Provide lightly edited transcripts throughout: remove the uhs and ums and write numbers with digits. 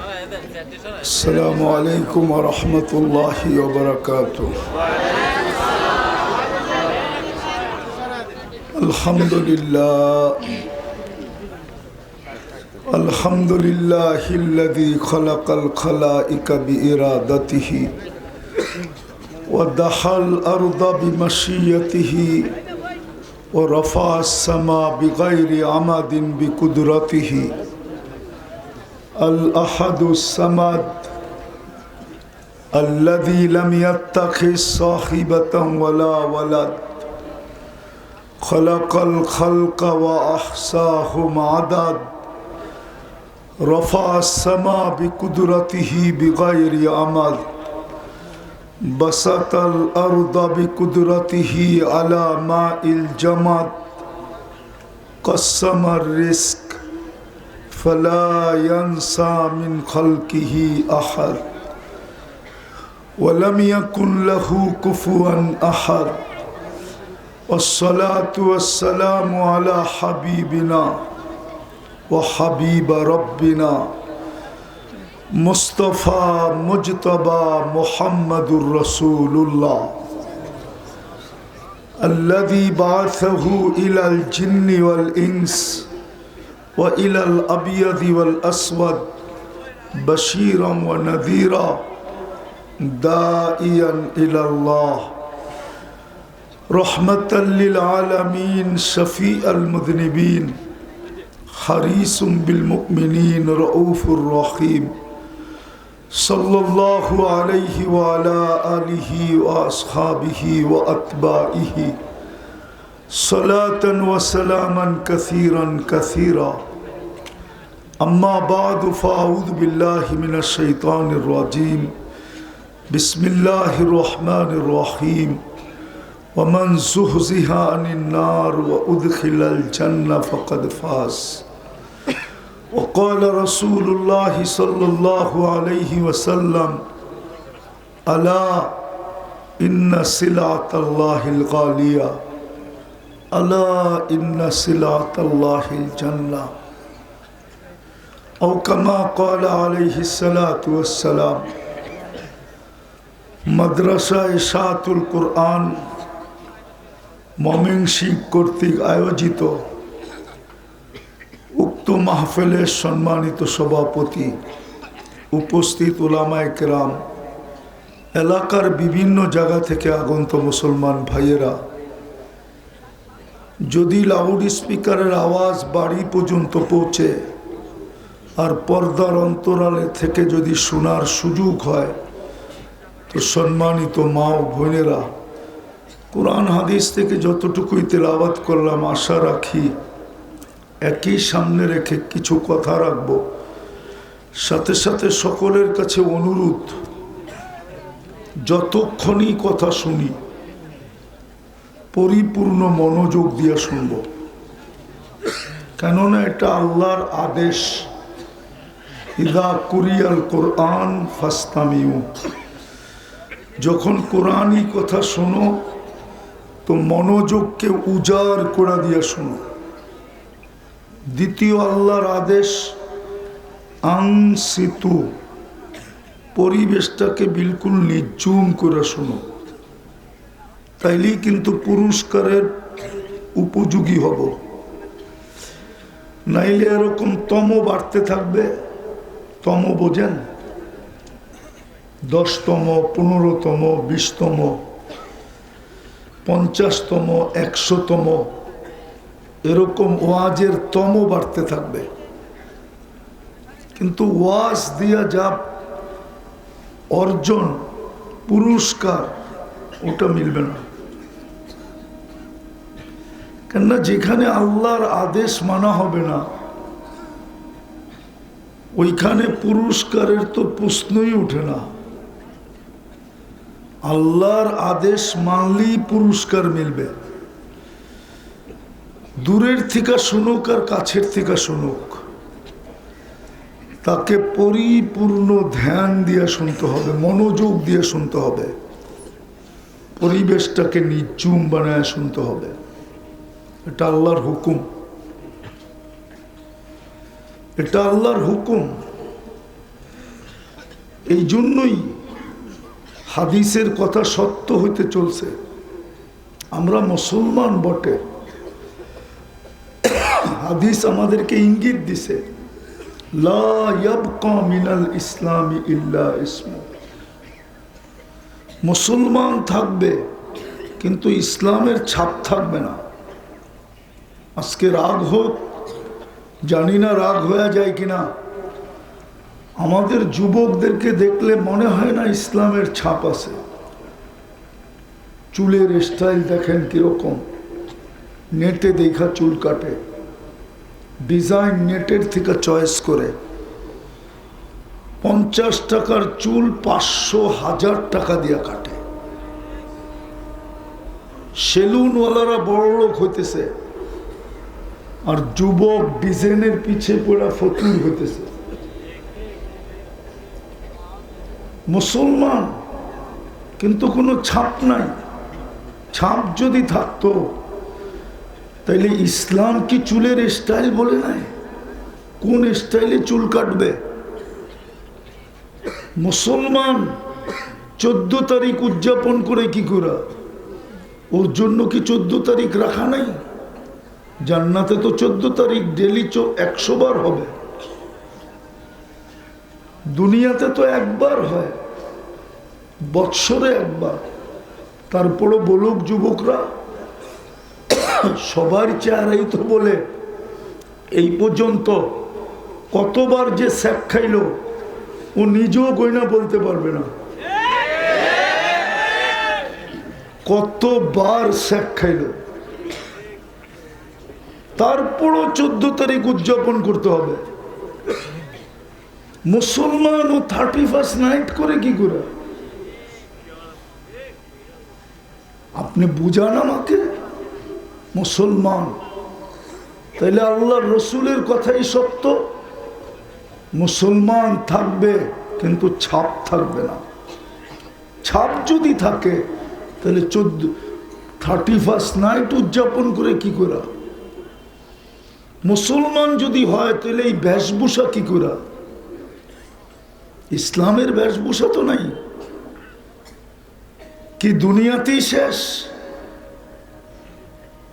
আসসালামু আলাইকুম ওয়া রাহমাতুল্লাহি ওয়া বারাকাতুহু। আলহামদুলিল্লাহিল্লাযী খালাকাল খালাইকা বিইরাদাতিহি ওয়া দাহাল আরদা বিমাশিয়াতিহি ওয়া রাফা'আস সামা বিগাইরি আমাদিন বিকুদরাতিহি। আল-আহাদুস সামাদ الذي لم يتخذ صاحبة ولا ولد خلق الخلق وأحصاهم عدد رفع السماء بقدرته بغير عمد بسط الأرض بقدرته على ماء الجمد قسم الرزق فلا ينسى من خلقه أحد ولم يكن له كفوا أحد والصلاة والسلام على حبيبنا وحبيب ربنا مصطفى مجتبى محمد رسول الله الذي بعثه إلى الجن والإنس وإلى الأبيض والأسود بشيرا ونذيرا داعيا إلى الله رحمة للعالمين شفيع المذنبين حريص بالمؤمنين رؤوف رحيم صلى الله عليه وعلى آله وأصحابه وأتباعه صلاة وسلاما كثيرا كثيرا أما بعد فأعوذ بالله من الشيطان الرجيم بسم الله الرحمن الرحيم ومن زحزح عن النار وأدخل الجنة فقد فاز وقال رسول الله صلى الله عليه وسلم ألا إن سلعة الله الغالية ألا إن سلعة الله الجنة أو كما قال عليه الصلاة والسلام মাদ্রাসা ইশাআতুল কুরআন ময়মনসিংহ কর্তৃক আয়োজিত উক্ত মাহফিলের সম্মানিত সভাপতি, উপস্থিত উলামায়ে কেরাম, এলাকার বিভিন্ন জায়গা থেকে আগত মুসলমান ভাইয়েরা, যদি লাউড স্পিকারের আওয়াজ বাড়ি পর্যন্ত পৌঁছে আর পর্দার অন্তরালে থেকে যদি শোনার সুযোগ হয়, তো সম্মানিত মা ও বোনেরা, কোরআন হাদিস থেকে যতটুকুই তেলাওয়াত করলাম, আশা রাখি একই সামনে রেখে কিছু কথা রাখব। সাথে সাথে সকলের কাছে অনুরোধ, যতক্ষণই কথা শুনি পরিপূর্ণ মনোযোগ দিয়ে শুনব, কেননা এটা আল্লাহর আদেশ। ইযা কুরিয়াল কোরআন ফাসতামিউ, যখন কোরআনই কথা শোনো তো মনোযোগকে উজাড় করে দিয়ে শোনো। দ্বিতীয় আল্লাহর আদেশ আনসিতু, পরিবেশটাকে বিলকুল নির্জুম করে শোনো, তাইলেই কিন্তু পুরস্কারের উপযোগী হব। নাইলে এরকম তম বাড়তে থাকবে। তম বোঝেন? 10তম, 15তম, 20তম, 50তম, 100তম, এরকম ওয়াজের তম বাড়তে থাকবে। কিন্তু ওয়াজ দিয়া যা অর্জন, পুরস্কার, ওটা মিলবে না। কেননা যেখানে আল্লাহর আদেশ মানা হবে না, ওইখানে পুরস্কারের তো প্রশ্নই ওঠে না। আল্লাহর আদেশ মানলেই পুরস্কার মিলবে। দূরের থেকে শুনুক আর কাছের থেকে শুনুক, তাকে পরিপূর্ণ ধ্যান দিয়ে শুনতে হবে, মনোযোগ দিয়ে শুনতে হবে, পরিবেশটাকে নির্জুম বানায় শুনতে হবে। এটা আল্লাহর হুকুম, এটা আল্লাহর হুকুম। এই জন্যই হাদিসের কথা সত্য হইতে চলছে। আমরা মুসলমান বটে, হাদিস আমাদেরকে ইঙ্গিত দিছে, লা ইয়াবকা মিনাল ইসলামি ইল্লা ইসমু। মুসলমান থাকবে কিন্তু ইসলামের ছাপ থাকবে না। আজকে রাগ হোক, জানি না রাগ হয়ে যায় কিনা, আমাদের যুবকদেরকে দেখলে মনে হয় না ইসলামের ছাপ আছে। চুলের স্টাইল দেখেন কিরকম, নেটে দেখা চুল কাটে, ডিজাইন নেটের থেকে চয়েস করে। 50 টাকার চুল 500 1000 টাকা দিয়ে কাটে। সেলুনওয়ালারা বড় লোক হইতেছে, আর যুবক ডিজাইনের পিছে পড়া ফতুর হইতেছে। মুসলমান কিন্তু কোনো ছাপ নাই। ছাপ যদি থাকতো তাইলে ইসলাম কি চুলের স্টাইল বলে নাই? কোন স্টাইলে চুল কাটবে? মুসলমান 14 তারিখ উদযাপন করে কি করে? ওর জন্য কি 14 তারিখ রাখা নাই? জান্নাতে তো 14 তারিখ ডেলি 100 বার হবে। দুনিয়াতে তো একবার হয়, বৎসরে একবার। তারপরও বলুক যুবকরা, সবার চেহারাই তো বলে এই পর্যন্ত কতবার যে স্যাক খাইল ও নিজেও গয়না বলতে পারবে না। কতবার স্যাক খাইল, তারপরও 14 তারিখ উদযাপন করতে হবে। মুসলমান ও 31st নাইট করে কি করে? আপনি বুঝান আমাকে। মুসলমান তাইলে আল্লাহর রসুলের কথাই সত্য, মুসলমান থাকবে কিন্তু ছাপ থাকবে না। ছাপ যদি থাকে তাহলে 31st নাইট উদযাপন করে কি করে? মুসলমান যদি হয় তাহলে এই বেশভূষা কি করে? ইসলামের বেশভূষা তো নাই। কি দুনিয়াতেই শেষ?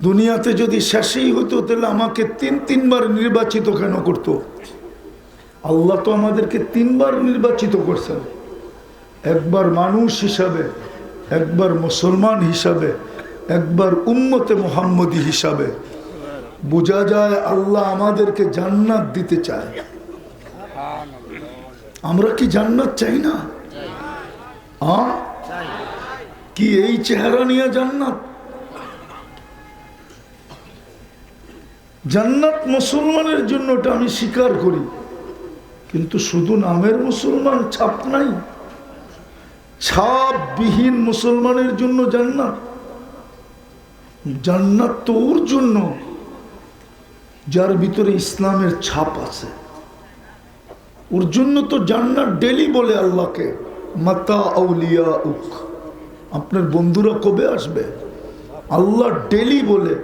দুনিয়াতে যদি শেষই হতো তাহলে আমাকে 3বার নির্বাচিত কেন করতো? আল্লাহ তো আমাদেরকে 3বার নির্বাচিত করছেন, একবার মানুষ হিসাবে, একবার মুসলমান হিসাবে, একবার উম্মতে মুহাম্মদী হিসাবে। বোঝা যায় আল্লাহ আমাদেরকে জান্নাত দিতে চায়। আমরা কি জান্নাত চাই না? কি এই চেহারা নিয়ে জান্নাত? জান্নাত মুসলমানের জন্য, এটা আমি স্বীকার করি, কিন্তু শুধু নামের মুসলমান, ছাপ নাই। ছাপবিহীন মুসলমানের জন্য জান্নাত। জান্নাত তো ওর জন্য যার ভিতরে ইসলামের ছাপ আছে। ওর জন্য তো জান্নাত ডেলি বলে আল্লাহকে, মাতা আউলিয়া উক, আপনার বন্ধুরা কবে আসবে? আল্লাহ ডেলি বলে,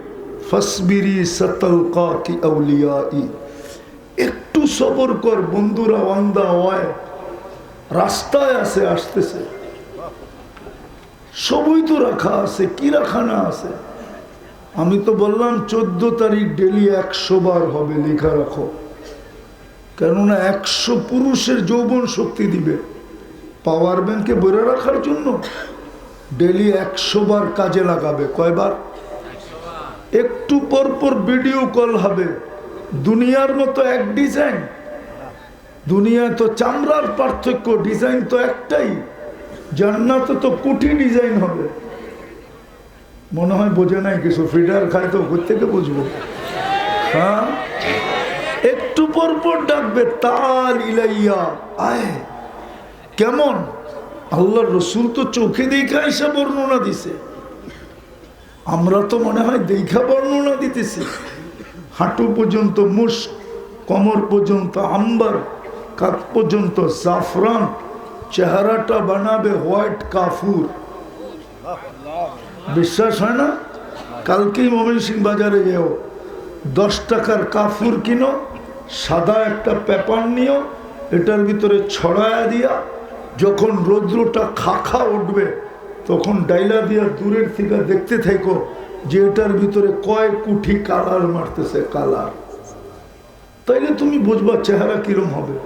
ফাসবিরি সাতালকাকি আউলিয়াই, একটু সবর কর, বন্ধুরা ওয়ান্দা হয়, রাস্তায় আছে, আসতেছে। সবই তো রাখা আছে, কি রাখা না আছে? আমি তো বললাম 14 তারিখ ডেলি 100 বার হবে, লেখা রাখো। কেননা 100 পুরুষের যৌবন শক্তি দিবে। পাওয়ার ব্যাংকে ভরে রাখার জন্য ডেলি 100 বার কাজে লাগাবে। কয়বার? একটু পর পর ভিডিও কল হবে। দুনিয়ার মতো এক ডিজাইন, দুনিয়ায় তো চামড়ার পার্থক্য, ডিজাইন তো একটাই। জান্নাতে তো কোটি ডিজাইন হবে। মনে হয় বোঝে নাই কিছু, ফিডার খায় তো থেকে বুঝবো। হ্যাঁ, একটু পর পর ডাকবে, তাল ইলাইয়া আয়। কেমন? আল্লাহর রসুল তো চোখে দেখা এসে বর্ণনা দিছে, আমরা তো মনে হয় দেখা বর্ণনা দিতেছি। হাঁটু পর্যন্ত মুস্ক, কোমর পর্যন্ত আম্বার, কাঁধ পর্যন্ত জাফরান, চেহারাটা বানাবে হোয়াইট কাফুর। বিশ্বাস হয় না? কালকেই ময়মনসিংহ বাজারে যেও, 10 টাকার কাফুর কিনো, সাদা একটা পেপার নিও, এটার ভিতরে ছড়ায়া দিয়া যখন রৌদ্রটা খাখা উঠবে তখন ডাইলা দিয়া দূরের থেকে দেখতে থাকো যে এটার ভিতরে কয় কুঠি কালার মারতেছে, কালার। তাইলে তুমি বুঝবা চেহারা কিরম হবে।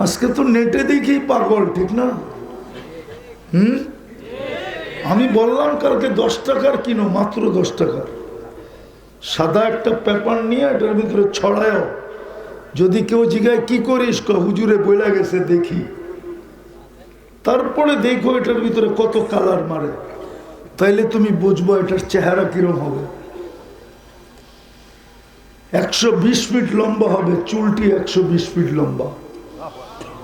আজকে তো নেটে দেখেই পাগল, ঠিক না? আমি বললাম কালকে 10 টাকার কিনো, মাত্র 10 টাকার সাদা একটা পেপার নিয়ে এটার ভিতরে ছড়ায়ও। যদি কেউ জিজ্ঞায় কি করিস, হুজুরে বইলা গেছে দেখি। তারপরে দেখো এটার ভিতরে কত কালার মারে, তাইলে তুমি বুঝবো এটার চেহারা কিরম হবে। 120 ফিট লম্বা হবে, চুলটি 120 ফিট লম্বা।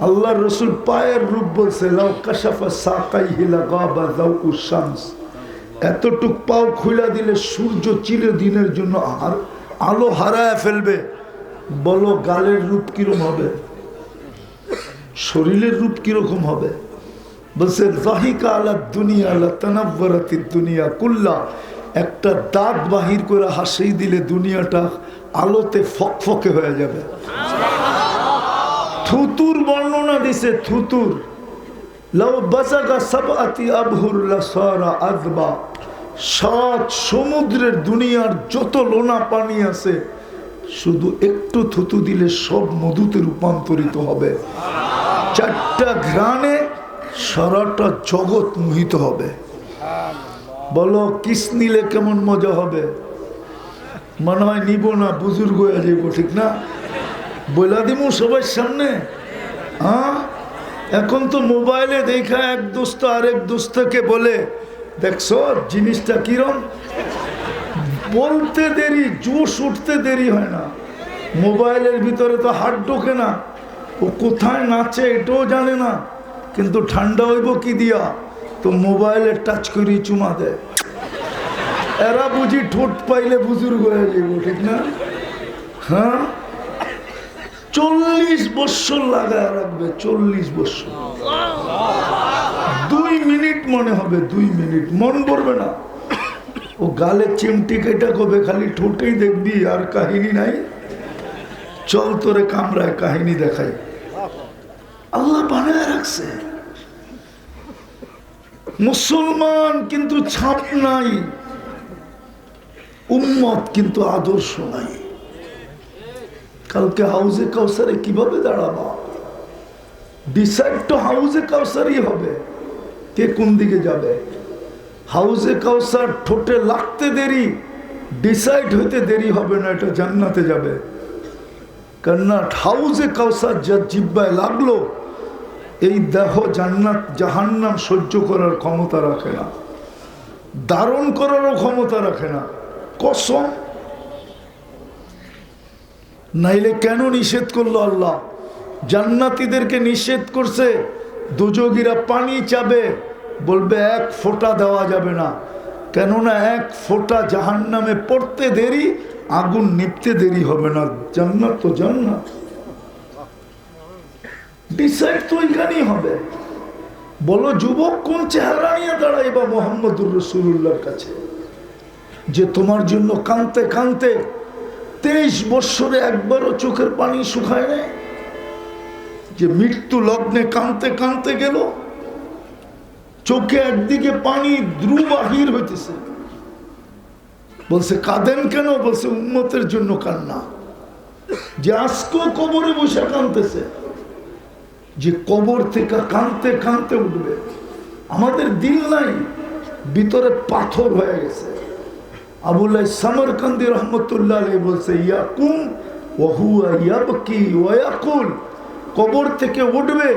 আল্লাহ রসুল পায়ের রূপ বলছে, লাউ কাশাফা সাকাইহি লাগাবা যাউকুশ শামস, এতটুক পাও খুলে দিলে সূর্য চিরদিনের জন্য আর আলো হারায় ফেলবে। বলো গালের রূপ কিরকম হবে, শরীরের রূপ কিরকম হবে? বলছে যাহিকা আলা দুনিয়া লা তানাওয়ারাতিদ দুনিয়া কুল্লা, একটা দাঁত বাহির করে হাসি দিলে দুনিয়াটা আলোতে ফকফকে হয়ে যাবে। থুতুর বর্ণনা দিছে, থুতুর। লাউ বাজাগা সাবআতি আবহুর লাসারা আযবা, 7 সমুদ্রের দুনিয়ার যত লোনা পানি আছে শুধু একটু থুতু দিলে সব মধুতে রূপান্তরিত হবে। 4টা ঘ্রাণে সারাটা জগৎ মোহিত হবে। বলো কিস নিলে কেমন মজা হবে? মনে হয় নিব না, বুজুর্গ হয়ে যাবো, ঠিক না? বইলা দিমু সবার সামনে। হ্যাঁ, এখন তো মোবাইলে দেখা এক দোস্ত আরেক দোস্তকে বলে, দেখছো জিনিসটা কিরম। বলতে দেরি, জোশ উঠতে দেরি হয় না। মোবাইলের ভিতরে তো হাত ঢোকে না, ও কোথায় নাচে এটাও জানে না, কিন্তু ঠান্ডা হইব কি দিয়া, তো মোবাইলে টাচ করি চুমা দেয়। এরা বুঝি ঠোঁট পাইলে বুজুর্গ হয়ে যাইব, ঠিক না? হ্যাঁ, 40 বছর লাগায় রাখবে, 40 বছর। 2 মিনিট মনে হবে, 2 মিনিট মন পড়বে না। ও গালে চিমটি কেটা কবে, খালি ঠোঁটেই দেখবি, আর কাহিনী নাই। চল তোরে কামরায় কাহিনী দেখাই। আল্লাহ বানায় রাখছে। মুসলমান কিন্তু ছাপ নাই, উম্মত কিন্তু আদর্শ নাই। কালকে হাউজে কাউসারে কিভাবে দাঁড়াবা? ডিসাইড তো হাউজে কাউসারই হবে, কে কোন দিকে যাবে। হাউজে কাউসার ঠোঁটে লাগতে দেরি, ডিসাইড হইতে দেরি হবে না, এটা জান্নাতে যাবে। কেননা হাউজে কাউসার যা জিব্বায় লাগলো, এই দেহ জান্নাত জাহান্নাম সহ্য করার ক্ষমতা রাখে না, ধারণ করারও ক্ষমতা রাখে না। কসম। নাইলে কেন নিষেধ করলো আল্লাহ? জান্নাতীদেরকে নিষেধ করছে, দুযোগীরা পানি চাবে, বলবে 1 ফোঁটা দেওয়া যাবে না, কেননা 1 ফোঁটা জাহান্নামে পড়তে দেরি, আগুন নিপতে দেরি হবে না। জান্নাত তো জান্নাত, ডিসাইড তো এখানেই হবে। বলো যুবক, কোন চেহারা নিয়ে দাঁড়াইবা মুহাম্মদুর রাসূলুল্লাহর কাছে, যে তোমার জন্য কাঁদতে কাঁদতে 23 বৎসরে একবারও চোখের পানি শুকায় নাই, যে মৃত্যু লগ্নে কাঁদতে কাঁদতে গেল, চোখে একদিকে পানি দ্রু বাহির হইতেছে। বলছে কাঁদেন কেন? বলছে উম্মতের জন্য কান্না। যে আজকেও কবরে বসে কাঁদতেছে, যে কবর থেকে কাঁদতে কাঁদতে উঠবে। আমাদের দিল নাই, ভিতরে পাথর হয়ে গেছে। আবুল্লাহ সামরকান্দি রহমতুল্লাহ আলাইহি বলছে, ইয়াকুম ওয়া হুয়া ইয়াবকি ওয়া ইয়াকুল, কবর থেকে উঠবে,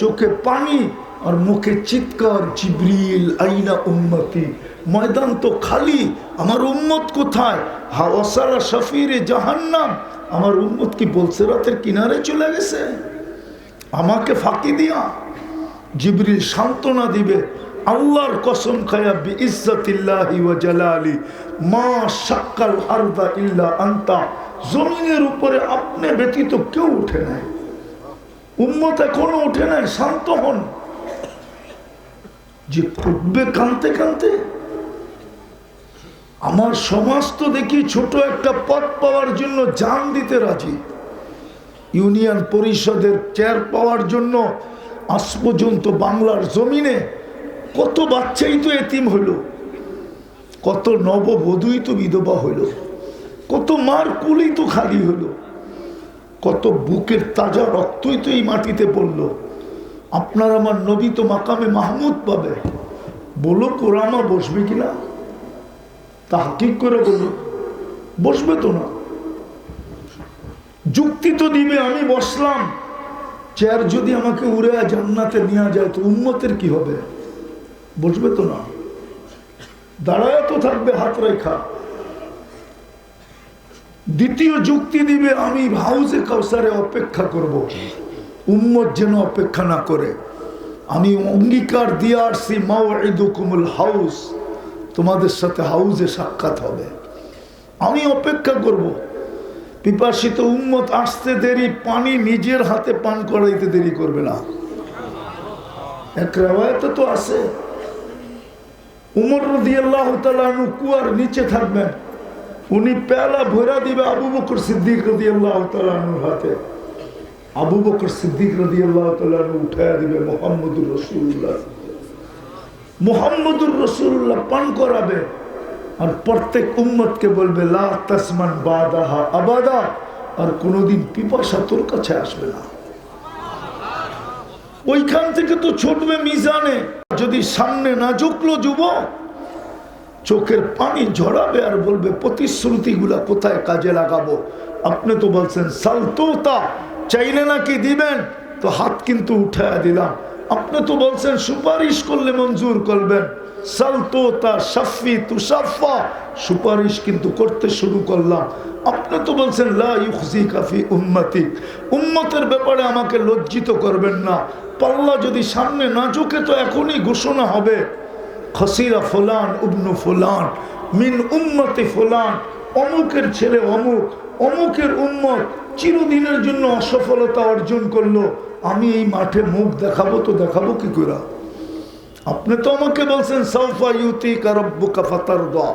চোখে পানি আর মুখে চিৎকার, জিবরিল আইনা উম্মতি, ময়দান তো খালি, আমার উম্মত কোথায়? হাওয়াসারা শফিরে জাহান্নাম, আমার উম্মত কি বলছে রাতের কিনারে চলে গেছে আমাকে ফাঁকি দিয়া? জিবরিল সান্ত্বনা দিবে, আল্লাহর কসম খায়া বিইজ্জাতিল্লাহি ওয়া জালালি মা শাক্কাল আরদা ইল্লা আনতা, জমিনের উপরে আপনি ব্যতীত কেউ উঠে নাই। উম্মত এখনো উঠে নাই, শান্ত হন। যে উঠবে কাঁদতে কাঁদতে। আমার সমাজ তো দেখি ছোট একটা পথ পাওয়ার জন্য জান দিতে রাজি। ইউনিয়ন পরিষদের চেয়ার পাওয়ার জন্য আজ পর্যন্ত বাংলার জমিনে কত বাচ্চাই তো এতিম হইল, কত নববধূই তো বিধবা হইল, কত মার কুলি তো খালি হইল, কত বুকের তাজা রক্তই তো এই মাটিতে পড়ল। আপনার আমার নবী তো মাকামে মাহমুদ পাবে। বলো কোরআমা বসবে কিনা? তাহকিক করে বলো, বসবে তো না। যুক্তি তো দিবে আমি বসলাম, চেয়ার যদি আমাকে উড়ে জান্নাতে নিয়ে যায় তো উম্মতের কি হবে? বসবে তো না, দাঁড়ায় তো থাকবে হাত রেখা। দ্বিতীয় যুক্তি দিবে আমি হাউজে কাউসারে অপেক্ষা করব, উম্মত যেন অপেক্ষা না করে। আমি অঙ্গীকার দিয়ে আসছি মাওইদুকুমুল হাউস, তোমাদের সাথে হাউজে সাক্ষাৎ হবে, আমি অপেক্ষা করব। পিপাসিত উম্মত আসতে দেরি, পানি নিজের হাতে পান করাইতে দেরি করবে না। এক রিওয়ায়াতে তো আছে উমর রাদিয়াল্লাহু তাআলা আনহু কুয়ার নিচে থাকবেন, উনি পেয়ালা ভরা দিবে আবু বকর সিদ্দিক রাদিয়াল্লাহু তাআলা আনহুর হাতে। আবু বকর সিদ্দিক রাদিয়াল্লাহু তাআলা আনহু উঠায়া দিবে মুহাম্মদুর রাসূলুল্লাহ, মুহাম্মদুর রাসূলুল্লাহ পান করাবে। আর প্রত্যেক উম্মতকে বলবে লা তাসমান বাদাহা আবাদা, আর কোনোদিন পিপাসা তোর কাছে আসবে না। ওইখান থেকে তো ছুটবে মিজানে। যদি সামনে না ঝুঁকলো যুবক, চোখের পানি ঝরাবে আর বলবে প্রতিশ্রুতিগুলা কোথায় কাজে লাগাবো? আপনি তো বলছেন সালতোতা, চাইলে নাকি দিবেন, তো হাত কিন্তু উঠায়া দিলাম। আপনি তো বলছেন সুপারিশ করলে মঞ্জুর করবেন, সালতোতা শাফি তুসাফা, সুপারিশ কিন্তু করতে শুরু করলাম। আপনি তো বলছেন লা ইউখজিকা ফি উম্মতিক, উম্মতের ব্যাপারে আমাকে লজ্জিত করবেন না। পাল্লা যদি সামনে না ঝুঁকে তো এখনই ঘোষণা হবে খসিরা ফুলান ইবনু ফুলান মিন উম্মতি ফুলান, অমুকের ছেলে অমুক, অমুকের উম্মত চিরদিনের জন্য অসফলতা অর্জন করলো। আমি এই মাঠে মুখ দেখাবো তো দেখাবো কি করে? আপনি তো আমাকে বলছেন সাউফা ইউতিকা রাব্বুকা ফাতারদা,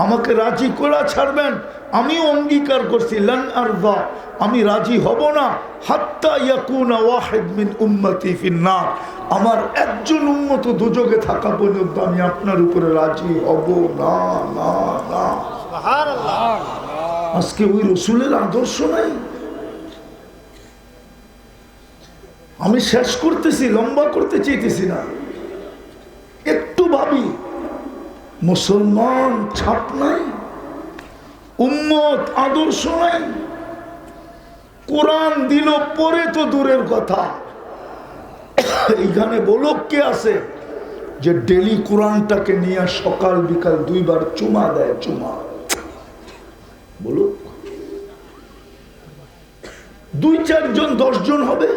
আমাকে রাজি করা ছাড়বেন। আমিও অঙ্গীকার করছি লান আরদা, আমি রাজি হব না হাত্তা ইয়াকুনা ওয়াহিদ মিন উম্মতি ফিন্নার, আমার একজন উম্মত দুজকে থাকা পর্যন্ত আমি আপনার উপরে রাজি হব না। না না, সুবহানাল্লাহ। আজকে ওই রসুলের আদর্শ নাই। আমি শেষ করতেছি, লম্বা করতে চাইতেছি না, একটু ভাবি। মুসলমান ছাপ নাই, উম্মত আদর্শ নাই, কোরআন দিল পরে তো দূরের কথা। এইখানে বলক কে আছে যে ডেলি কোরআনটাকে নিয়ে সকাল বিকাল দুইবার চুমা দেয়? চুমা বলুক, 2-4 জন 10 জন হবে।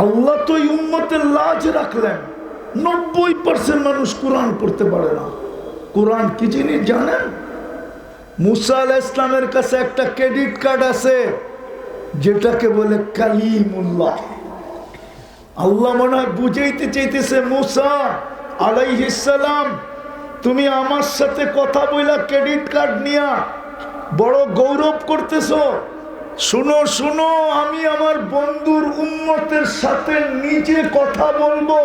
আল্লাহ তো এই উম্মতের লাজ রাখলেন, 90% মানুষ কোরআন পড়তে পারে না। কোরআন কি জিনিস জানেন? মুসা আলাইহিস সালামের কাছে একটা ক্রেডিট কার্ড আছে যেটাকে বলে কালিমুল্লাহ। আল্লাহ মনে হয় বুঝাইতে চাইতেছে, মুসা আলাইহিস সালাম তুমি আমার সাথে কথা বইলা ক্রেডিট কার্ড নিয়া বড় গৌরব করতেছো। শুনো শুনো, আমি আমার বন্ধুর উম্মতের সাথে নিজে কথা বলবো,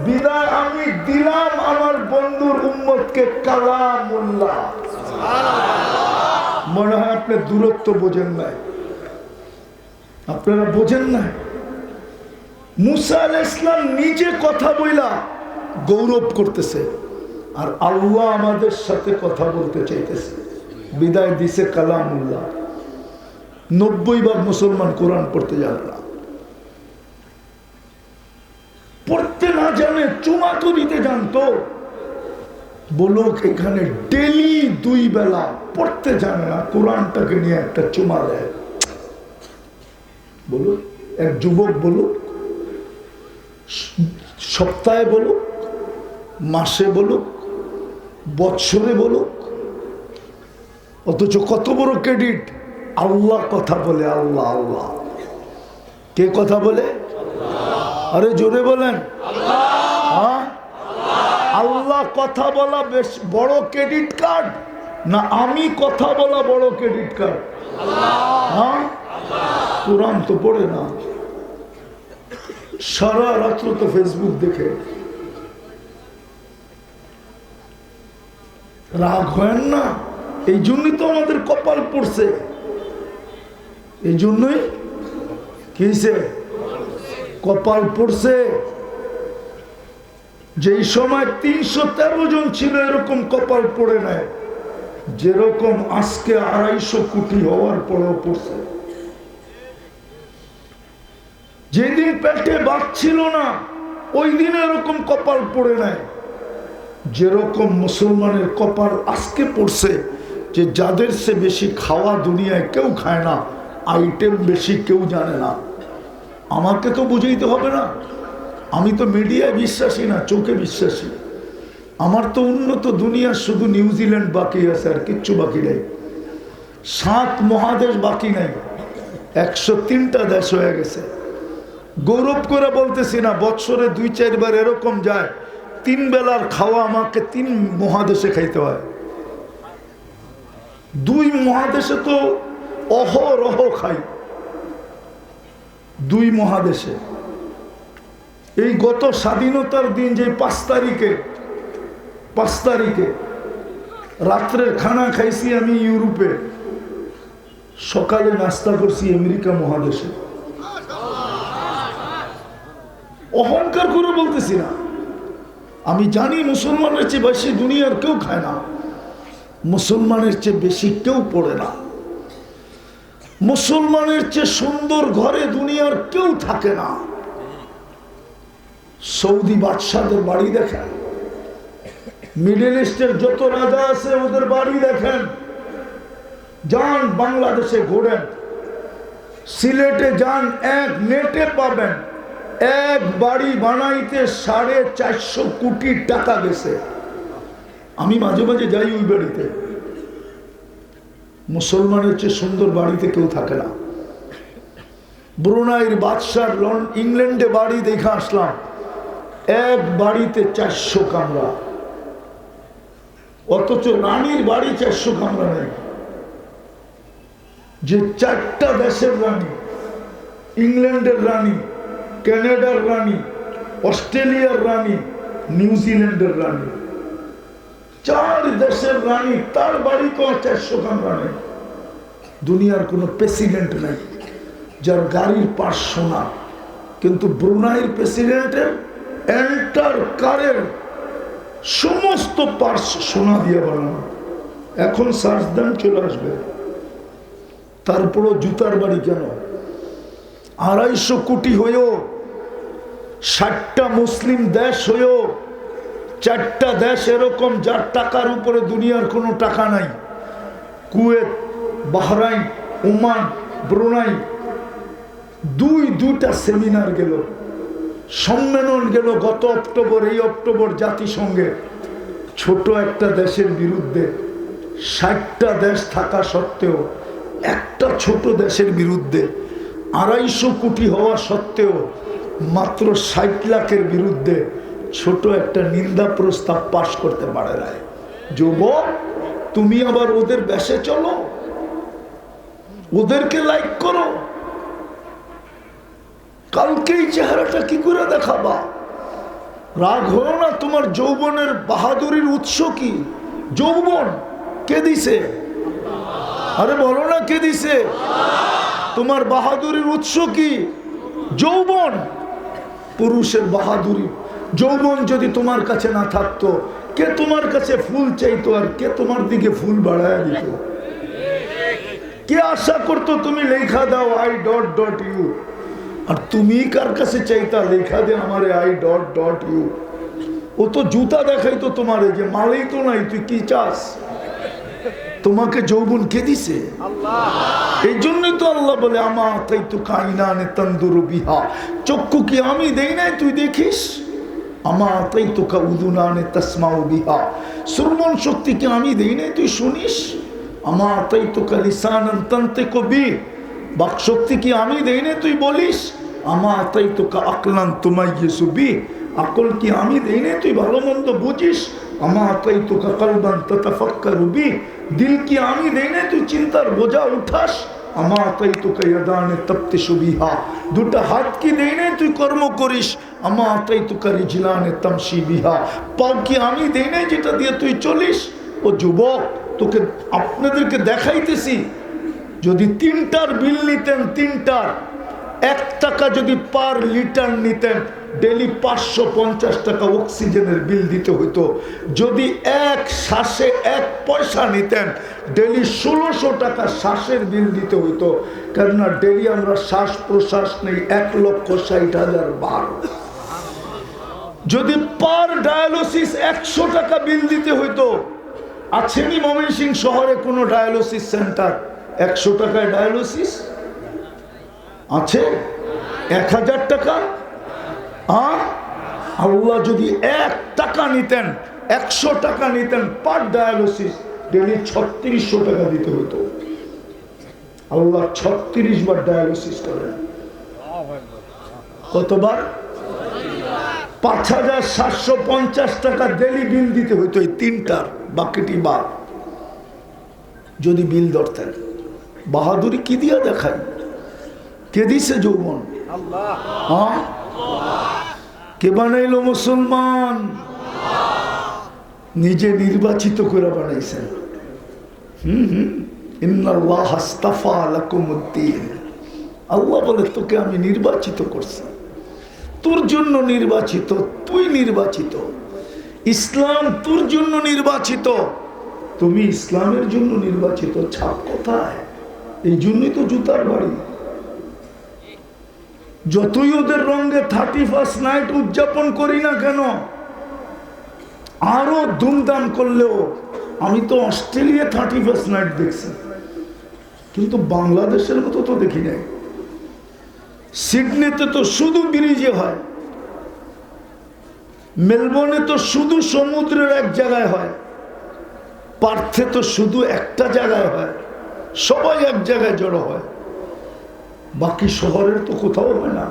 বিদায় আমি দিলাম আমার বন্ধুর উম্মতকে কালামুল্লাহ। মনে হয় আপনি দূরত্ব বোঝেন নাই, আপনারা বোঝেন নাই। মুসা আলাইহিস সালাম নিজে কথা বইলা গৌরব করতেছে, আর আল্লাহ আমাদের সাথে কথা বলতে চাইতেছে, বিদায় দিছে কালামুল্লাহ। 90% মুসলমান কোরআন পড়তে জানে না, পড়তে না জানে, চুমা তো দিতে জানতো। বলুক এখানে ডেলি 2 বেলা পড়তে জানে না, কোরআনটাকে নিয়ে একটা চুমা দেয়। বলুক এক যুবক, বলুক সপ্তাহে বলুক, মাসে বলুক, বৎসরে বলুক, অথচ কত বড় ক্রেডিট। আল্লাহ কথা বলে, আল্লাহ আল্লাহ। কে কথা বলে? আরে জোরে বলেন। হ্যাঁ, আল্লাহ কথা বলা বেশ বড় ক্রেডিট কার্ড না আমি কথা বলা বড় ক্রেডিট কার্ড? হ্যাঁ, কোরআন তো পড়ে না, সারা রাত্র তো ফেসবুক দেখে। রাগ হয় না, এই জন্যই তো আমাদের কপাল পড়ছে, এই জন্যই কি হয়েছে, কপাল পড়ছে। যেই সময় 313 জন ছিল এরকম কপাল পড়ে নেয়, যেরকম আজকে 250 কোটি হওয়ার পরেও পড়ছে। যেদিন পেটে বাঁচছিল না ওই দিন এরকম কপাল পড়ে নেয়, যেরকম মুসলমানের কপাল আজকে পড়ছে যে যাদের সে বেশি খাওয়া দুনিয়ায় কেউ খায় না, আইটেম বেশি কেউ জানে না। আমাকে তো বুঝাইতে হবে না, আমি তো মিডিয়ায় বিশ্বাসী না, চোখে বিশ্বাসী। আমার তো উন্নত দুনিয়া শুধু নিউজিল্যান্ড বাকি আছে, আর কিচ্ছু বাকি নেই। 7 মহাদেশ বাকি নাই, 103টা দেশ হয়ে গেছে। গৌরব করে বলতেছি না, বৎসরে 2-4 বার এরকম যায় 3 বেলার খাওয়া আমাকে 3 মহাদেশে খাইতে হয়। 2 মহাদেশে তো অহরহ খাই, 2 মহাদেশে। এই গত স্বাধীনতার দিন যে 5 তারিখে রাত্রের খানা খাইছি আমি ইউরোপে, সকালে নাস্তা করছি আমেরিকা মহাদেশে। অহংকার করে বলতেছি না, আমি জানি মুসলমানের চেয়ে বেশি দুনিয়ার কেউ খায় না, মুসলমানের চেয়ে বেশি কেউ পড়ে না, মুসলমানের চেয়ে সুন্দর ঘরে দুনিয়ার কেউ থাকে না। সৌদি বাদশাদের বাড়ি দেখেন, মিডল ইস্টের যত রাজা আছে ওদের বাড়ি দেখেন, যান বাংলাদেশে ঘোরেন, সিলেটে যান, এক নেটে পাবেন এক বাড়ি বানাইতে 450 কোটি টাকা গেছে। আমি মাঝে মাঝে যাই ওই বাড়িতে। মুসলমানের চেয়ে সুন্দর বাড়িতে কেউ থাকে না। ব্রুনাইয়ের বাদশার ইংল্যান্ডে বাড়ি দেখে আসলাম, এক বাড়িতে 400 কামরা, অথচ রানীর বাড়ি 400 কামরা নেই। যে 4টা দেশের রানী, ইংল্যান্ডের রানী, কানাডার রানী, অস্ট্রেলিয়ার রানী, নিউজিল্যান্ডের রানী, 4 দেশের রানী, তার বাড়ি তো 400 কামরা নেই। দুনিয়ার কোনো প্রেসিডেন্ট নাই যার গাড়ির পাশ সোনা, কিন্তু ব্রুনাইয়ের প্রেসিডেন্টের এন্টার কারের সমস্ত পার্স সোনা দিয়ে বানানো। এখন সার্চ দেন চলে আসবে। তারপরও জুতার বাড়ি কেন? 250 কোটি হয়েও, 60টা মুসলিম দেশ হয়েও 4টা দেশ এরকম যার টাকার উপরে দুনিয়ার কোনো টাকা নাই। কুয়েত, বাহরাইন, ওমান, ব্রুনাই, 2টা সেমিনার গেল, সম্মেলন গেল গত অক্টোবর, এই অক্টোবর জাতিসংঘে। ছোট একটা দেশের বিরুদ্ধে 60টা দেশ থাকা সত্ত্বেও, একটা ছোট দেশের বিরুদ্ধে 250 কোটি হওয়া সত্ত্বেও মাত্র 60 লাখের বিরুদ্ধে ছোট একটা নিন্দা প্রস্তাব পাশ করতে পারে না। যুবক, তুমি আবার ওদের বেশে চলো, ওদেরকে লাইক করো, কালকে এই চেহারাটা কি করে দেখাবা? রাগ হলো না? তোমার যৌবনের বাহাদুরির উৎস কি? যৌবন কে দিছে? আরে বলো না, কে দিছে? তোমার বাহাদুরির উৎস কি? যৌবন। পুরুষের বাহাদুরি, যৌবন যদি তোমার কাছে না থাকতো, কে তোমার কাছে ফুল চাইতো আর কে তোমার দিকে ফুল বাড়ায় দিত? কে আশা করতো তুমি লেখা দাও I.U, আর তুমি কার কাছে চাইতা লেখা দে আমারে I.U? ও তো জুতা দেখাইতো তোমারে, যে মালেই তো নাই, তুই কি চাস? তোমাকে যৌবন কে দিছে? এই জন্যই তো আল্লাহ বলে, আমা তাই তো কাইনানে তন্দুরু বিহা, চক্ষু কি আমি দেই নাই তুই দেখিস? আমা তাই তো কা উদুনানে তাসমাউ বিহা, শ্রবণ শক্তি কি আমি দেই নাই তুই শুনিস? আমা তাই তো কা লিসানান তানতিকু বি, বাক শক্তি কি আমি দেই নাই তুই বলিস? আমা তাই তো কা আকলান তুমাইয়িসু বি, আকল কি আমি দেই নাই তুই ভালো মন্দ বুঝিস? আমা তাই তো কা কলবান তাতাফাক্কারু বি, দিল কি আমি দেই না তুই চিন্তার বোঝা উঠাস? আমাতাইতুকা ইয়াদানে তাফতিশু বিহা, দুটো হাত কি দেই না তুই কর্ম করিস? আমাতাইতুকা রিজলানে তামশি বিহা, পাও কি আমি দেই না যেটা দিয়ে তুই চলিস? ও যুবক, তোকে আপনাদেরকে দেখাইতেছি, যদি 3টার বিল নিতেন, 3টার 1 টাকা যদি পার লিটার নিতেন, ডেলি 550 টাকা অক্সিজেনের বিল দিতে হইতো। যদি এক শ্বাসে 1 পয়সা নিতেন, ডেলি 1600 টাকা শ্বাসের বিল দিতে হইতো। কেননা ডেলি আমরা শ্বাস প্রশ্বাস নেই 1,60,000 বার। যদি পার ডায়ালিসিস 100 টাকা বিল দিতে হইতো, আছেনি ময়মনসিংহ শহরে কোনো ডায়ালিসিস সেন্টার 100 টাকায় ডায়ালিসিস আছে? 1000 টাকা? আল্লাহ যদি 1 টাকা নিতেন, 100 টাকা নিতেন পার ডায়ালিসিস, ডেলি 3600 টাকা দিতে হতো। আল্লাহ 36 বার ডায়ালিসিস করেন। কতবার? 5750 টাকা ডেলি বিল দিতে হইতো এই 3টার, বাকিটি বার। যদি বিল ধরতেন, বাহাদুরি কি দিয়া দেখায়? কে দিছে যৌবন? হ্যাঁ, কে বানাইলো মুসলমান? নিজে নির্বাচিত করে বানাইছেন। ইন্নাল্লাহ আস্তাফা লাকুমুদ্দিন, আল্লাহ বলে তোকে আমি নির্বাচিত করছি, তোর জন্য নির্বাচিত, তুই নির্বাচিত। ইসলাম তোর জন্য নির্বাচিত, তুমি ইসলামের জন্য নির্বাচিত। ছাপ কোথায়? এই জন্যই তো জুতার বাড়ি। যতই ওদের রঙে 31st নাইট উদযাপন করি না কেন, আরো ধুমধাম করলেও, আমি তো অস্ট্রেলিয়া 31st নাইট দেখছি, কিন্তু বাংলাদেশের মতো তো দেখি নাই। সিডনিতে তো শুধু ব্রিজে হয়, মেলবোর্নে তো শুধু সমুদ্রের এক জায়গায় হয়, পার্থে তো শুধু একটা জায়গায় হয়, সবাই এক জায়গায় জড়ো হয়, বাকি শহরের তো কোথাও হয় না।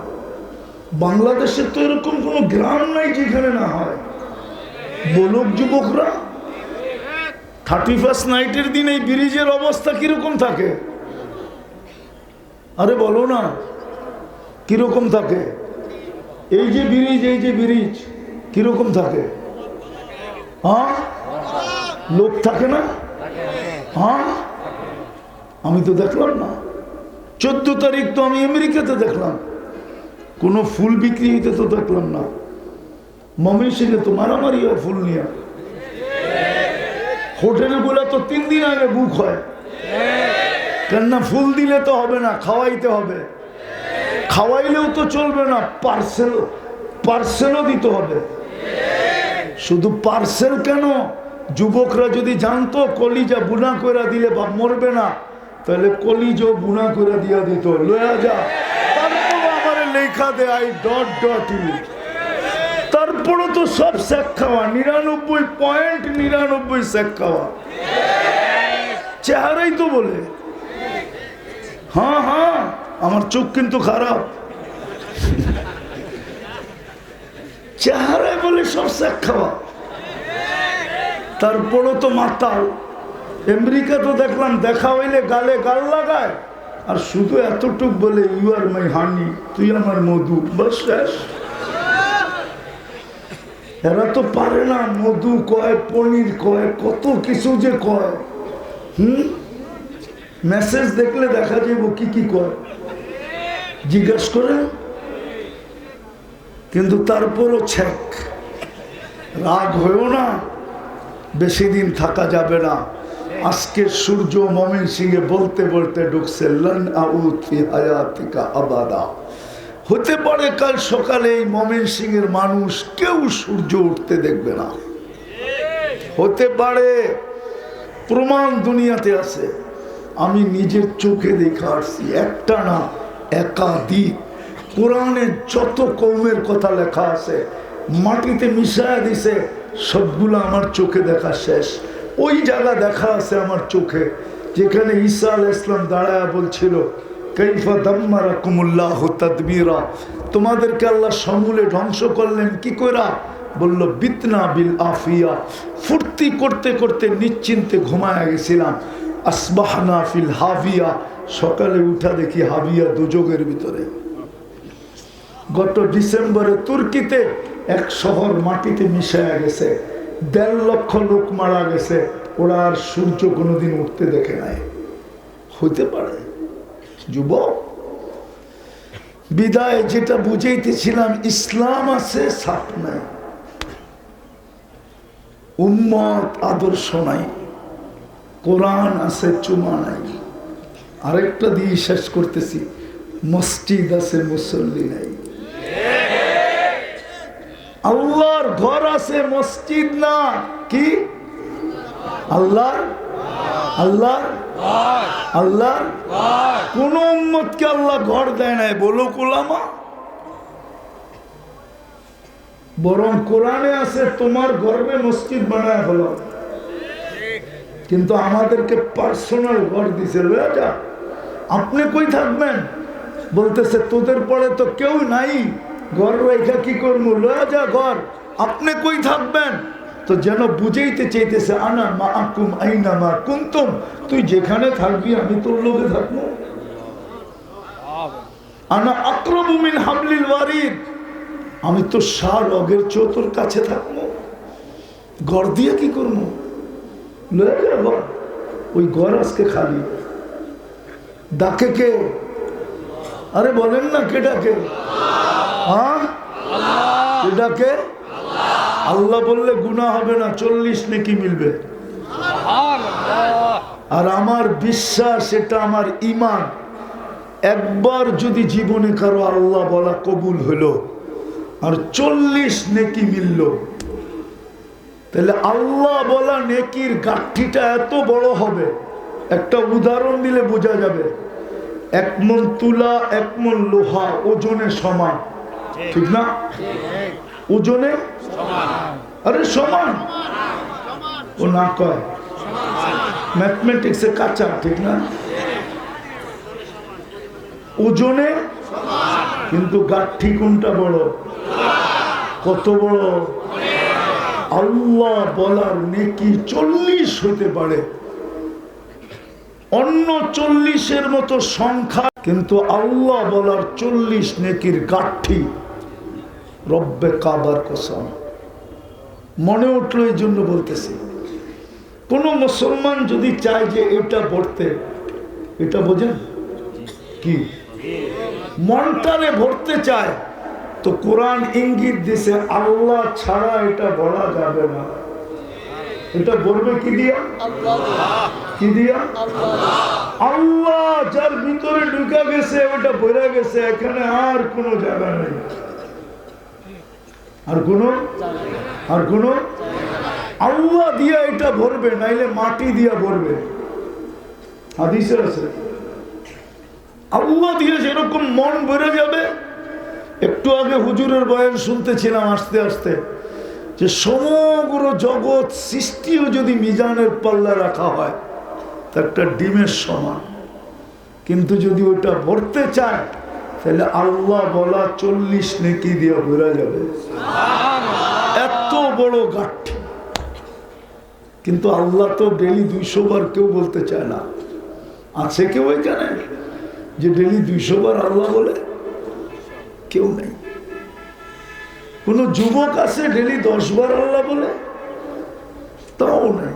বাংলাদেশের তো এরকম কোনো গ্রাম নাই যেখানে না হয়। বলুক যুবকরা, 31st নাইটের দিন এই ব্রিজের অবস্থা কিরকম থাকে? আরে বলো না, কিরকম থাকে? এই যে ব্রিজ, এই যে ব্রিজ কিরকম থাকে? হ্যাঁ, লোক থাকে না? হ্যাঁ, আমি তো দেখলাম না। 14 তারিখ তো আমি আমেরিকাতে দেখলাম, কোনো ফুল বিক্রি হইতে তো দেখলাম না। ময়মনসিংহে তো মারামারি হয় ফুল নিয়ে। হোটেল গুলা তো 3 দিন আগে বুক হয়, কেননা ফুল দিলে তো হবে না, খাওয়াইতে হবে। খাওয়াইলেও তো চলবে না, পার্সেলও দিতে হবে। শুধু পার্সেল কেন, যুবকরা যদি জানতো কলিজা বুনা করে দিলে বাপ মরবে না, তাহলে কলিজা বুনা করে দিয়া দিত, লয়া যা। তারপর আমার লেখা দে আই ... তারপরও তো সব শেখ খাওয়া, 99.99 শেখ খাওয়া। চেহারাই তো বলে। হ্যাঁ হ্যাঁ, আমার চোখ কিন্তু খারাপ, চেহারায় বলে সব শেখ খাওয়া। তারপরও তো মাতাল। আমেরিকা তো দেখলাম দেখা হইলে গালে গাল লাগায়, আর শুধু এতটুক বলে ইউ আর মাই হানি, তুই আমার মধু, বাস শেষ। এরা তো পারে না, মধু কয়, পনির কয়, কত কিছু যে কয়। মেসেজ দেখলে দেখা যাব কি কি কয়, জিজ্ঞাসা করে। কিন্তু তারপরও ছেক, রাগ হয়েও না, বেশি দিন থাকা যাবে না। আজকে সূর্য ময়মনসিংহে বলতে বলতে ঢুকছে, লান আউদ ফি হায়াতিকা আবাদা। হতে পারে কাল সকালে এই ময়মনসিংহের মানুষ কেউ সূর্য উঠতে দেখবে না, হতে পারে। প্রমাণ দুনিয়াতে আছে, আমি নিজের চোখে দেখে আসছি, একটা না একাধিক। কোরআনে যত কওমের কথা লেখা আছে মাটিতে মিশায়া দিছে, সবগুলো আমার চোখে দেখা শেষ। ওই জায়গা দেখা আছে আমার চোখে, যেখানে ঈসা আলাইহিস সালাম দাঁড়ায়া বলছিল, কাইফা দাম্মারাকুমুল্লাহু তাদবীরা, তোমাদেরকে আল্লাহ সমূলে ধ্বংস করলেন কি কইরা? বলল বিতনা বিল আফিয়া, ফুর্তি করতে করতে নিশ্চিন্তে ঘুমায়া গেছিলাম। আসবাহনা ফিল হাবিয়া, সকালে উঠা দেখি হাবিয়া দুযোগের ভিতরে। গত ডিসেম্বরে তুর্কিতে এক শহর মাটিতে মিশায়া গেছে, 1.5 লক্ষ লোক মারা গেছে, ওরা আর সূর্য কোনোদিন উঠতে দেখে নাই। হইতে পারে যুবক, বিদায় যেটা বুঝাইতেছিলাম, ইসলাম আছে সাপ নাই, উম্মত আদর্শ নাই, কোরআন আছে চুমা নাই। আরেকটা দিয়ে শেষ করতেছি, মসজিদ আছে মুসল্লি নাই। আল্লাহর ঘর আছে, মসজিদ না, কি আল্লাহর আল্লাহর আল্লাহর কোন উম্মতকে আল্লাহ ঘর দেয় নাই, বলো কোলামা। বরং কোরআনে আছে তোমার গর্বে মসজিদ বানায় হলো, কিন্তু আমাদেরকে পার্সোনাল ঘর দিছে। যা আপনি কই থাকবেন, বলতেছে তোদের পরে তো কেউ নাই, ঘর রেখা কি করবো, লয়া যা ঘর, আপনি কই থাকবেন। তো যেন বুঝাইতে চাইতেছে, আনা মা আকুম আইনা মা কুনতুম, তুই যেখানে থাকবি আমি তোর লোকে থাকবো। আনা আকরাবু মিন হাবলিল ওয়ারিদ, আমি তো ষাঁড় অগের চেয়েও তোর কাছে থাকবো। ঘর দিয়ে কি করবো, লয়ে যা ঘর। ওই ঘর আজকে খালি। ডাকে কে? আরে বলেন না, কে ডাকে? হ্যাঁ, কে ডাকে? আল্লাহ বললে গুনাহ হবে না, 40 নেকি মিলবে। আর আমার বিশ্বাস, এটা আমার ঈমান, একবার যদি জীবনে কারো আল্লাহ বলা কবুল হলো আর 40 নেকি মিলল, তাহলে আল্লাহ বলা নেকির গাঁঠিটা এত বড় হবে। একটা উদাহরণ দিলে বোঝা যাবে। 1 মণ তুলা 1 মণ লোহা ওজনে সমান, ঠিক না? ওজনে আরে সমান, ও না কয় ম্যাথমেটিক্সে কাঁচা, ঠিক না? ওজনে, কিন্তু গাঁঠি কোনটা বড়? কত বড়? আল্লাহ বলার নেকি 40 হতে পারে, অন্য 40-এর মতো সংখ্যা, কিন্তু আল্লাহ বলার 40 নেকির গাঁঠি। রব্বে কাবার কসম, মনে উঠলো এই জন্য বলতেছি। কোন মুসলমান যদি চায় যে এটা ভরতে, এটা বোঝেন কি, মনটারে ভরতে চায়, তো কোরআন ইঙ্গিত দিছে আল্লাহ ছাড়া এটা বলা যাবে না। এটা বলবে কি দিয়া? কি দিয়া? আল্লাহ যার ভিতরে ঢুকে গেছে, ওটা বইরা গেছে, এখানে আর কোনো জায়গা নেই, আর কোনো আল্লাহ দিয়া এটা ভরবে, নাইলে মাটি দিয়া ভরবে। হাদিসে আছে আল্লাহ দিয়ে যেরকম মন ভরে যাবে। একটু আগে হুজুরের বয়ান শুনতেছিলাম আস্তে আস্তে, যে সমগ্র জগৎ সৃষ্টিও যদি মিজানের পাল্লা রাখা হয় তা একটা ডিমের সমান, কিন্তু যদি ওটা ভরতে চায় তাহলে আল্লাহ বলা 40 নেকি দিয়ে ভরা যাবে। এত বড় গাঁঠি। কিন্তু আল্লাহ তো ডেলি 200 বার কেউ বলতে চায় না। আছে কেউ এখানে যে ডেলি 200 বার আল্লাহ বলে? কেউ নেই। কোন যুবক আছে ডেলি 10 বার আল্লাহ বলে? তাও নেই।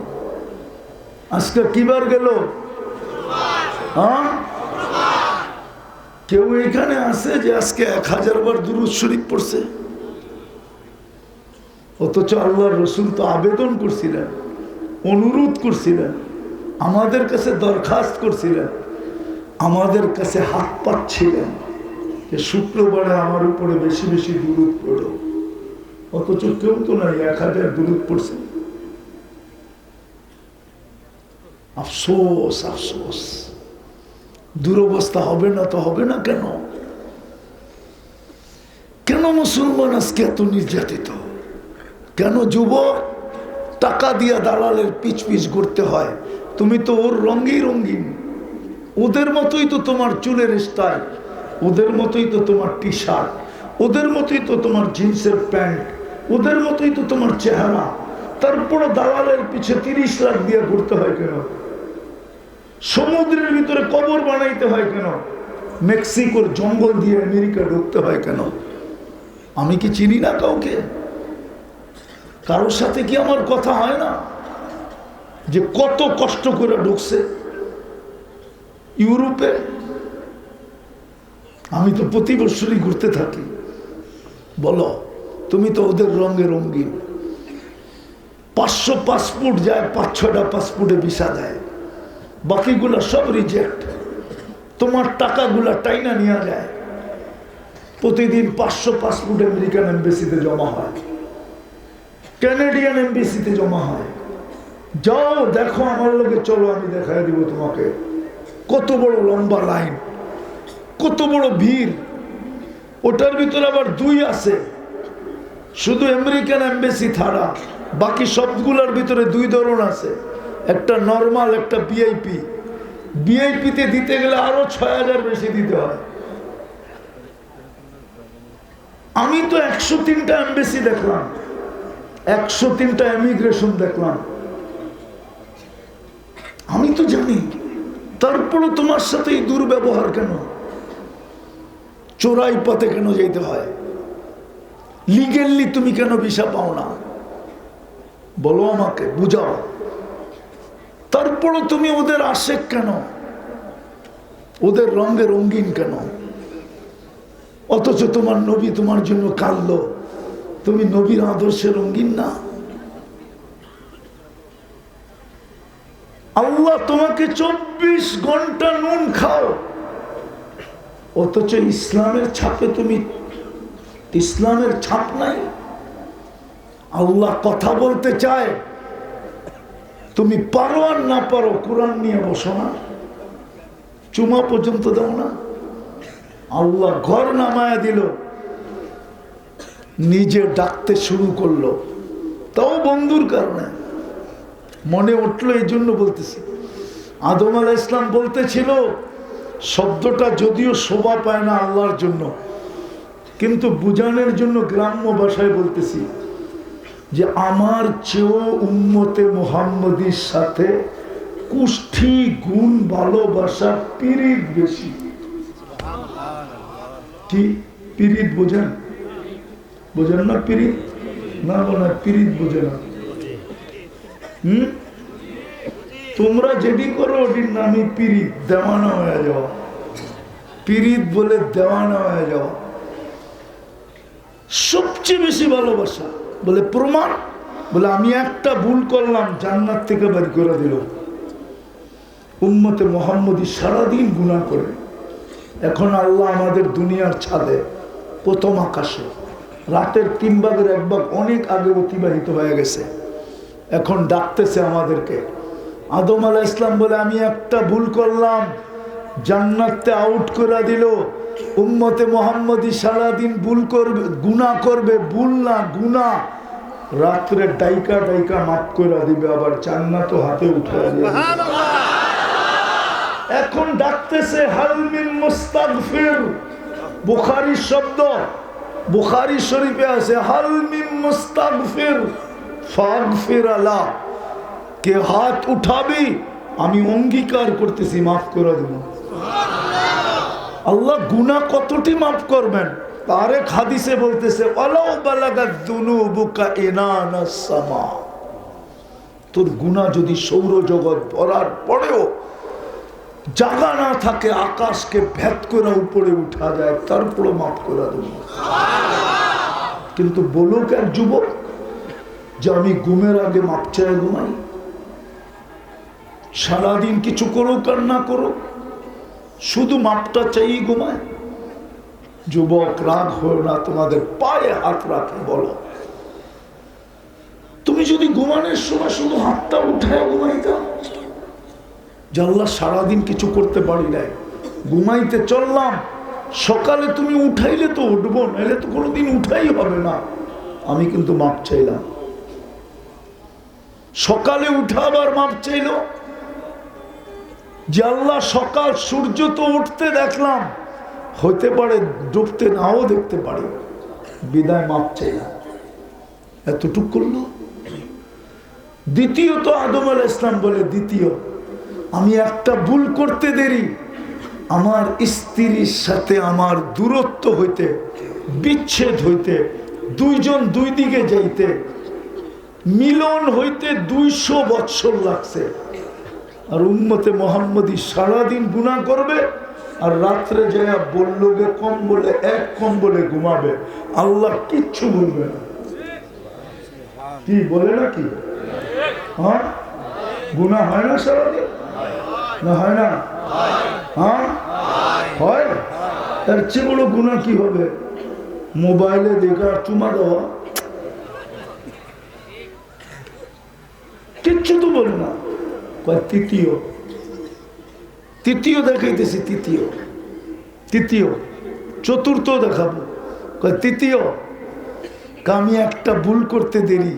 আজকে কি বার গেল? হ্যাঁ, কেউ এখানে আছে যে আজকে 1000 বার দুরূদ শরীফ পড়ছে? অথচ আল্লাহর রাসূল তো আবেদন করছিলেন, অনুরোধ করছিলেন, আমাদের কাছে দরখাস্ত করছিলেন, আমাদের কাছে হাত পাচ্ছিলেন যে শুক্রবারে আমার উপরে বেশি বেশি দুরূদ পড়ো। অথচ কেউ তো নাই 1000 দুরূদ পড়ছে। আফসোস, আফসোস। দুরবস্থা হবে না তো হবে না কেন? কেন মুসলমান আজকে এত নির্যাতিত? কেন যুবক টাকা দিয়া দালালের পিছ পিছ করতে হয়? তুমি তো ওর রঙেই রঙিন, ওদের মতোই তো তোমার চুলের স্টাইল, ওদের মতোই তো তোমার টি শার্ট, ওদের মতোই তো তোমার জিন্সের প্যান্ট, ওদের মতোই তো তোমার চেহারা, তারপরে দালালের পিছে 30 লাখ দিয়ে ঘুরতে হয় কেন? সমুদ্রের ভিতরে কবর বানাইতে হয় কেন? মেক্সিকোর জঙ্গল দিয়ে আমেরিকা ঢুকতে হয় কেন? আমি কি চিনি না কাউকে? কারোর সাথে কি আমার কথা হয় না যে কত কষ্ট করে ঢুকছে ইউরোপে? আমি তো প্রতি বছরই ঘুরতে থাকি। বলো, তুমি তো ওদের রঙে রঙিন। 500 পাসপোর্ট যায়, 5-6টা পাসপোর্টে ভিসা দেয়, বাকিগুলা সব রিজেক্ট। তোমার টাকাগুলা টাইনা নিয়ে যায়। প্রতিদিন 500 পাসপোর্ট আমেরিকান এমবেসিতে জমা হয়, ক্যানাডিয়ান এমবেসিতে জমা হয়। যাও দেখো, আমার লোকে চলো, আমি দেখাই দিব তোমাকে কত বড় লম্বা লাইন, কত বড় ভিড়। ওটার ভিতরে আবার 2 আছে, শুধু আমেরিকান এমবেসি ছাড়া বাকি সবগুলোর ভিতরে 2 ধরন আছে, একটা নর্মাল, একটা ভিআইপি। ভিআইপিতে দিতে গেলে আরো 6000 বেশি দিতে হয়। আমি তো 103টা এমবেসি দেখলাম, 103টা ইমিগ্রেশন দেখলাম। আমি তো জানি, তারপরে তোমার সাথে এই দুর্ব্যবহার কেন? চোরাই পথে কেন যেতে হয়? লিগেলি তুমি কেন ভিসা পাও না? বলো আমাকে, বুঝাও। তারপরে তুমি ওদের আশেক কেন? ওদের রঙে রঙিন কেন? অথচ তোমার নবী তোমার জন্য কাঁদলো, তুমি নবীর আদর্শে রঙিন না? আল্লাহ তোমাকে 24 ঘন্টা নুন খাও, অথচ ইসলামের ছাপে তুমি, ইসলামের ছাপ নাই। আল্লাহ কথা বলতে চায়, তুমি পারো আর না পারো, কোরআন নিয়ে বসো না, চুমা পর্যন্ত দাও না। আল্লাহ ঘর নামায়া দিল, নিজে ডাকতে শুরু করলো, তাও বন্ধুর কারণে। মনে উঠলো, এই জন্য বলতেছি। আদম আলাইহিস সালাম বলতেছিল, শব্দটা যদিও শোভা পায় না আল্লাহর জন্য, কিন্তু বুঝানোর জন্য গ্রাম্য ভাষায় বলতেছি যে আমার চেয়েও উম্মতে মুহাম্মদীর সাথে কুষ্ঠি গুণ ভালোবাসা পিরিত বেশি। কি পিরিত বোঝেন? বোঝেন না পিরিত? না বলে পিরিত বোঝে না। তোমরা যেটি করো ওটির নামই পিরিত, দেওয়ানা হয়ে যাওয়া। পিরিত বলে দেওয়ানা হয়ে যাওয়া। সবচেয়ে বেশি ভালোবাসা বলে প্রমাণ, বলে আমি একটা ভুল করলাম, জান্নাত থেকে বের করে দিল। উম্মতে মুহাম্মদী সারাদিন গুনাহ করে, এখন আল্লাহ আমাদের দুনিয়ার ছাদে, প্রথম আকাশে, রাতের 3 ভাগের 1 ভাগ অনেক আগে অতিবাহিত হয়ে গেছে, এখন ডাকতেছে আমাদেরকে। আদম আলাইহিস সালাম বলে আমি একটা ভুল করলাম, জান্নাতে আউট করে দিল। উম্মতে মুহাম্মদী সারাদিন ভুল করবে, গুনাহ করবে, ভুল না গুনাহ, রাত্রে ডাইকা ডাইকা মাফ করে দিবে, আবার জান্নাত হাতে উঠে দিবে। এখন ডাকতেছে হাল মিন মুস্তাগফির। বুখারী শব্দ, বুখারী শরীফে আছে হাল মিন মুস্তাগফির ফাগফির আলা, কে হাত উঠাবি, আমি অঙ্গীকার করতেছি মাফ করে দেব। আল্লাহ গুনাহ কতটি মাফ করবেন? তার এক হাদিসে বলতেছে ওয়ালাউ বালাগাত যুনুবুকা ইনানাস সামা, তোর গুনাহ যদি সৌরজগৎ ভরার পরেও জায়গা না থাকে, আকাশকে ভেদ করে উপরে উঠা যায়, তারপরে মাফ করে দেব। কিন্তু বলুক এক যুবক যে আমি ঘুমের আগে মাপ চাই ঘুমাই, সারাদিন কিছু করুক আর না করুক, শুধু মাপটা চাই ঘুমায়। যুবক রাগ হয়ে না, তোমাদের পায়ে হাত রাখে, বলো তুমি যদি ঘুমানোর সময় শুধু হাতটা উঠায় ঘুমাইতাম, যে আল্লাহ সারাদিন কিছু করতে পারি নাই, ঘুমাইতে চললাম, সকালে তুমি উঠাইলে তো উঠবো, নাহলে তো কোনোদিন উঠাই হবে না, আমি কিন্তু মাপ চাইলাম। সকালে উঠা আবার মাপ চাইল, যে আল্লাহ সকাল সূর্য তো উঠতে দেখলাম, হতে পারে ডুবতে নাও দেখতে পারি, বিদায় মাপ চাইলাম। এতটুক করলো। দ্বিতীয়ত আদম আলাইহিস সালাম বলে, দ্বিতীয় আমি একটা ভুল করতে দেরি, আমার স্ত্রীর সাথে আমার দূরত্ব হইতে, বিচ্ছেদ হইতে, দুইজন দুই দিকে যাইতে, মিলন হইতে 200 বৎসর লাগছে। আর উম্মতে মোহাম্মদী সারাদিন গুনাহ করবে, আর রাত্রে যায় বলল গে কম বলে এক কম বলে ঘুমাবে, আল্লাহ কিচ্ছু বলবে না। কি বলে না কি? হ্যাঁ, গুনাহ হয় না সারাদিন? না হয় না? হ্যাঁ হয়। তার চেয়ে বড় গুনাহ কি হবে? মোবাইলে দেখা চুমা দেওয়া, কিচ্ছু তো বলে না। তৃতীয় তৃতীয় দেখাইতেছি, তৃতীয় চতুর্থ দেখাবো। তৃতীয় আমি একটা ভুল করতে দেরি,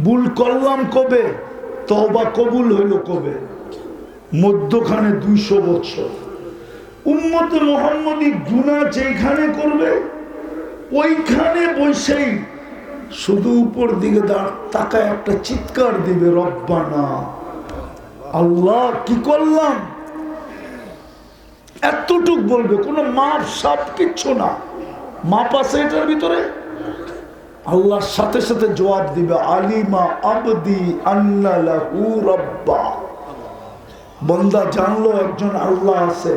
ভুল করলাম কবে, তওবা কবুল হইল কবে, মধ্যখানে 200 বছর। উম্মতে মুহাম্মদী গুনাহ যেখানে করবে ওইখানে বসেই শুধু উপর দিকে তাকায় একটা চিৎকার দিবে, রব্বানা, আল্লাহ কি করলাম, এতটুক বলবে। কোনো মাপ সাপ কিচ্ছু না, মাপ আছে এটার ভিতরে? আল্লাহর সাথে সাথে জবাব দিবে, আলিমা আবদি আন্না লাহু রাব্বা। বান্দা জানলো একজন আল্লাহ আছে,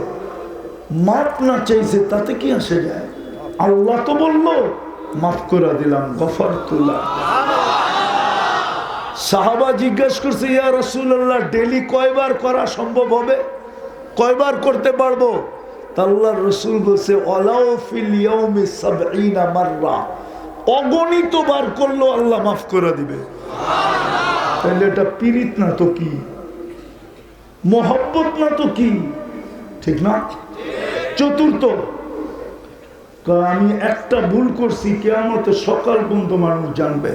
মাপ না চাইছে তাতে কি আসে যায়? আল্লাহ তো বললো মাফ করে দিলাম, গফরতুল্লাহ। সাহাবা জিজ্ঞেস করছে, ইয়া রাসূলুল্লাহ, ডেলি কয়বার করা সম্ভব হবে, কয়বার করতে পারবো? আল্লাহর রাসূল বলছে, ওয়ালাউ ফিল ইয়াউমি 70 মাররা, অগণিত বার করলো আল্লাহ মাফ করে দিবে। তাহলে এটা পীড়িত না তো কি, মোহব্বত না তো কি, ঠিক না? চতুর্থ, আমি একটা ভুল করছি, কিয়ামতে সকাল পর্যন্ত মানুষ জানবে।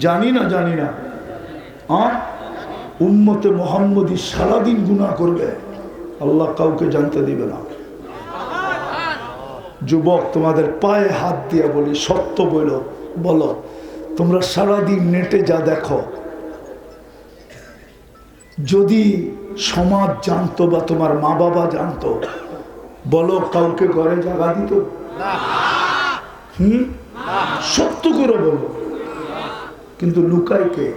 জানি না উম্মতে মুহাম্মদী সারাদিন গুনাহ করবে, আল্লাহ কাউকে জানতে দিবে না। যুবক, তোমাদের পায়ে হাত দিয়ে বলি, সত্য বলো, তোমরা সারাদিন নেটে যা দেখো, যদি সমাজ জানতো বা তোমার মা বাবা জানতো, বলো কাউকে ঘরে জায়গা দিত? সত্য করে বলো। কিন্তু লুকাইকে,